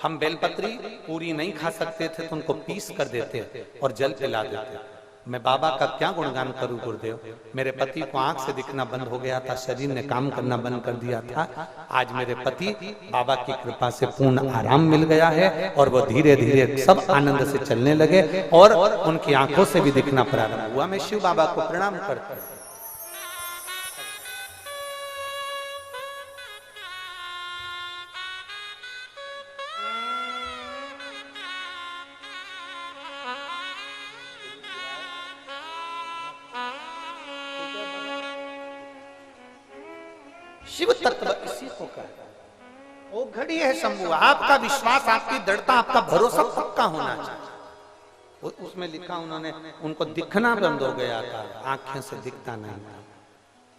हम बेलपत्री पूरी नहीं खा सकते थे तो उनको पीस कर देते और जल पिला देते। मैं बाबा का क्या गुणगान करूं गुरुदेव। मेरे पति को आंख से दिखना बंद हो गया था, शरीर ने काम करना बंद कर दिया था। आज मेरे पति बाबा की कृपा से पूर्ण आराम मिल गया है और वो धीरे धीरे सब आनंद से चलने लगे और उनकी आंखों से भी दिखना प्रारंभ हुआ। मैं शिव बाबा को प्रणाम करता हूं। शिव तत्व इसी को कहते हैं। वो घड़ी है शंभु, आपका विश्वास, आपकी दृढ़ता, आपका भरोसा पक्का होना चाहिए। उसमें लिखा उन्होंने, उनको दिखना बंद हो गया था, आंखें से दिखता नहीं था।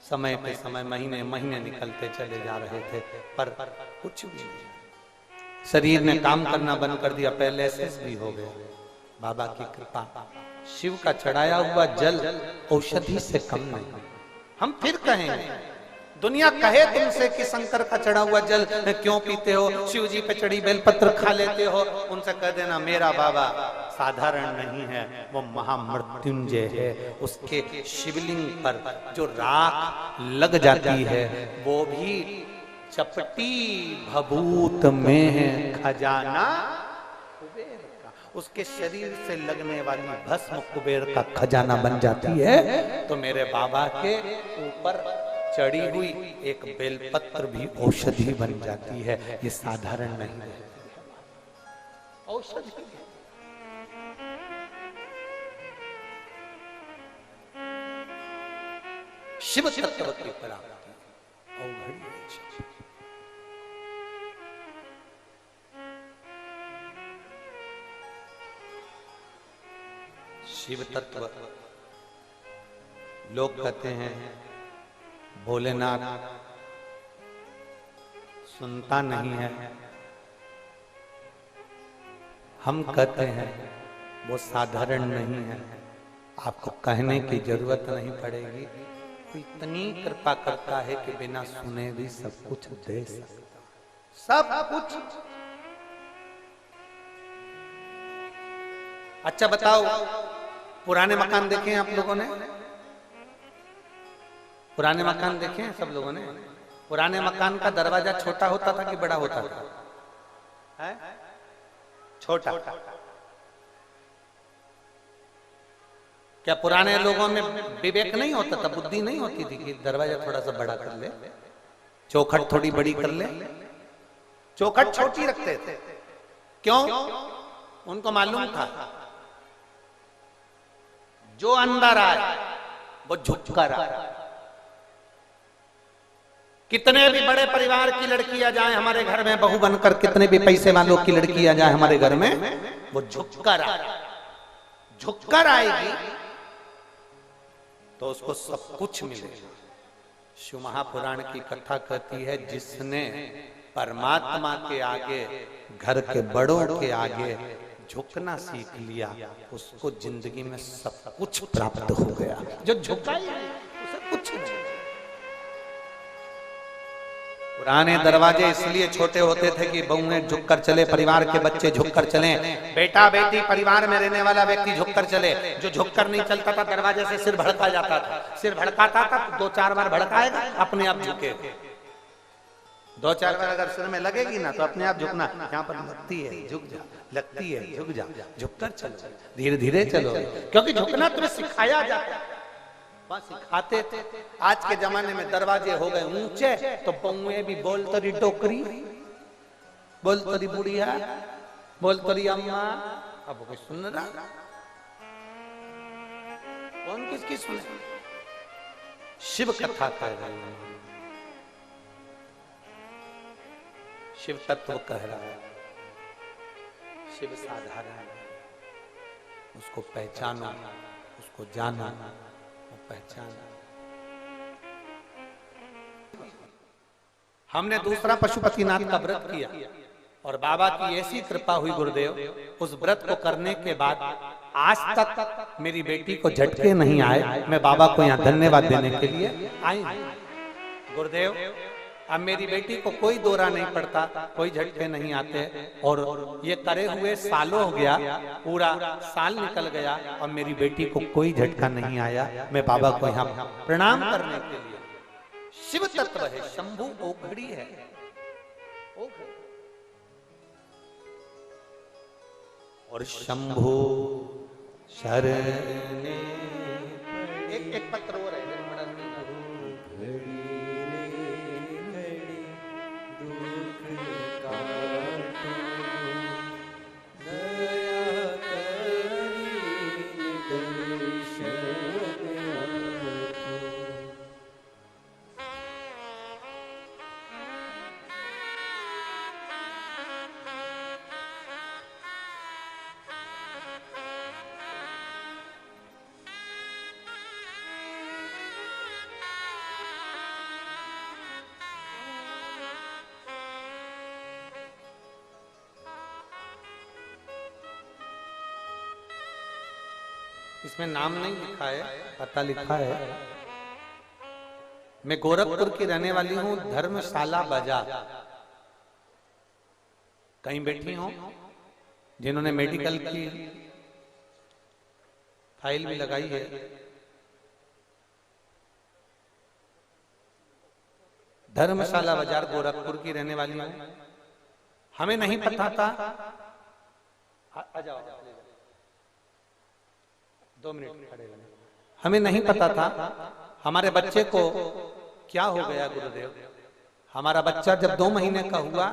समय पे समय, महीने महीने निकलते चले जा रहे थे पर कुछ भी नहीं। शरीर ने काम करना बंद कर दिया, पैरालिसिस भी हो गया। बाबा की कृपा, शिव का चढ़ाया हुआ जल औषधि से कम नहीं। हम फिर कहेंगे, दुनिया कहे तुमसे कि शंकर का चढ़ा हुआ जल क्यों पीते हो, शिव जी पे चढ़ी बेलपत्र खा लेते हो, उनसे कह देना मेरा बाबा साधारण नहीं है, वो महामृत्युंजय है। उसके शिवलिंग पर जो राख लग जाती है वो भी चपटी भभूत में है खजाना कुबेर का। उसके शरीर से लगने वाली भस्म कुबेर का खजाना बन जाती है। तो मेरे बाबा के ऊपर चढ़ी हुई एक बेलपत्र भी औषधि बन जाती है। ये साधारण नहीं है, औषधि। शिव तत्व की प्राप्ति अवघड़ी है। शिव तत्व, लोग कहते हैं भोलेनाथ सुनता नहीं है, हम कहते हैं वो साधारण नहीं है। आपको कहने की जरूरत नहीं पड़ेगी, वो इतनी कृपा करता है कि बिना सुने भी सब कुछ दे सकता, सब कुछ। अच्छा बताओ, पुराने मकान देखे हैं आप लोगों ने? पुराने मकान देखे हैं सब लोगों ने? पुराने मकान का दरवाजा छोटा होता था कि बड़ा होता था? है? छोटा। क्या पुराने लोगों में विवेक नहीं होता था, बुद्धि नहीं होती थी कि दरवाजा थोड़ा सा बड़ा कर ले, चौखट थोड़ी बड़ी कर ले? चौखट छोटी रखते थे। क्यों? उनको मालूम था जो अंदर आए वो झुक कर आए। कितने भी बड़े परिवार की लड़की आ जाए हमारे घर में बहू बनकर, कितने भी पैसे वालों की लड़की आ जाए हमारे घर में, वो झुककर आए। झुककर आएगी तो उसको सब कुछ मिलेगा। शिव महापुराण की कथा कहती है, जिसने परमात्मा के आगे, घर के बड़ों के आगे झुकना सीख लिया, उसको जिंदगी में सब कुछ प्राप्त हो गया। जो झुका ही उसे कुछ नहीं। पुराने दरवाजे इसलिए छोटे होते थे कि बहुएं झुककर चले, परिवार के बच्चे झुककर चले, बेटा बेटी परिवार में रहने वाला व्यक्ति झुककर चले। जो झुककर नहीं चलता था दरवाजे से सिर भड़का जाता था। सिर भड़काता था तो 2-4 बार भड़काएगा, अपने आप झुके। 2-4 बार अगर सिर में लगेगी ना तो अपने आप झुकना। यहाँ पर लगती है झुक जा, लगती है झुक जा, झुककर चलो, धीरे धीरे चलो, क्योंकि झुकना तुम्हें सिखाया जाता है। सिखाते थे। आज के जमाने में दरवाजे हो गए ऊंचे तो बहुएं भी बोल तरी टोकरी, बोल तरी बुढ़िया, बोल तरी अम्मा। अब कोई सुन रहा? कौन किसकी सुने? शिव कथा कह रहे हैं, शिव तत्व कह रहा है। शिव साधारण, उसको पहचानो, उसको जानो, पहचान। हमने दूसरा पशुपतिनाथ का व्रत किया और बाबा की ऐसी कृपा हुई गुरुदेव, उस व्रत को करने के बाद आज तक मेरी बेटी को झटके नहीं आए। मैं बाबा को यहाँ धन्यवाद देने के लिए आई। गुरुदेव, अब मेरी बेटी को कोई दौरा नहीं पड़ता, कोई झटके नहीं आते, और ये करे हुए सालों हो गया, पूरा साल निकल गया और मेरी बेटी को कोई झटका नहीं आया। मैं बाबा को यहाँ प्रणाम करने के लिए। शिव तत्व है, शंभु ओघड़ी है। और शंभु शरणे, एक पत्र हो रहा है। इसमें नाम नहीं लिखा है, पता लिखा है। मैं गोरखपुर की रहने वाली हूँ, धर्मशाला बाजार। कहीं बैठी हूँ जिन्होंने मेडिकल की फाइल भी लगाई है। धर्मशाला बाजार गोरखपुर की रहने वाली हूँ। हमें नहीं पता था, आ जाओ 2 मिनट खड़े रहना। हमें नहीं पता था हमारे बच्चे को क्या हो गया गुरुदेव। हमारा बच्चा जब 2 महीने का हुआ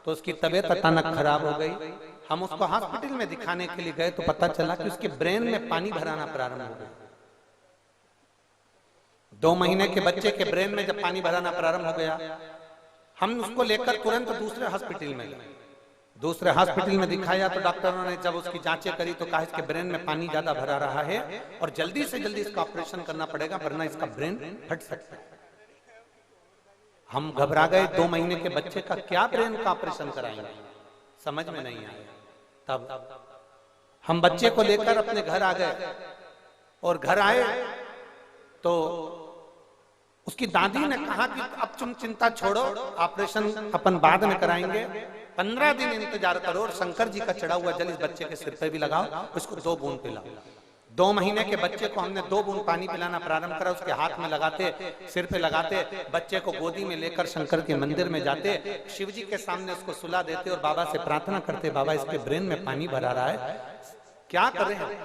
तो उसकी तबीयत अचानक खराब हो गई। हम उसको हॉस्पिटल में दिखाने के लिए गए तो पता चला कि उसके ब्रेन में पानी भराना प्रारंभ हो गया। 2 महीने के बच्चे के ब्रेन में जब पानी भराना प्रारंभ हो गया, हम उसको लेकर तुरंत दूसरे हॉस्पिटल में गए। दूसरे हॉस्पिटल में दिखाया तो डॉक्टरों ने जब उसकी जांचें करी तो कहा इसके ब्रेन में पानी ज्यादा भरा रहा है और जल्दी से जल्दी इसका ऑपरेशन करना पड़ेगा, वरना इसका ब्रेन फट सकता है। हम घबरा गए। 2 महीने के बच्चे का क्या ब्रेन का ऑपरेशन कराएंगे, समझ में नहीं आया। तब हम बच्चे को लेकर अपने घर आ गए और घर आए तो उसकी दादी ने कहा कि अब तुम चिंता छोड़ो, ऑपरेशन अपन बाद में कराएंगे, 15 दिन इंतजार करो और शंकर जी का चढ़ा हुआ जल इस बच्चे के सिर पे भी लगाओ, उसको 2 बूंद पिलाओ। 2 महीने के बच्चे को हमने 2 बूंद पानी पिलाना प्रारंभ करा, उसके हाथ में लगाते, सिर पे लगाते, बच्चे को गोदी में लेकर शंकर के मंदिर में जाते, शिव जी के सामने उसको सुला देते और बाबा से प्रार्थना करते, बाबा इसके ब्रेन में पानी भरा रहा है, क्या कर रहे हैं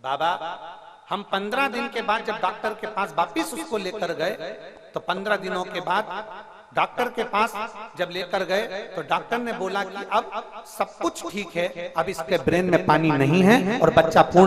बाबा। हम 15 दिन के बाद जब डॉक्टर के पास वापिस उसको लेकर गए, तो 15 दिनों के बाद डॉक्टर के पास जब लेकर गए तो डॉक्टर ने बोला कि अब सब कुछ ठीक है, अब इसके ब्रेन में पानी नहीं है और बच्चा पूर्ण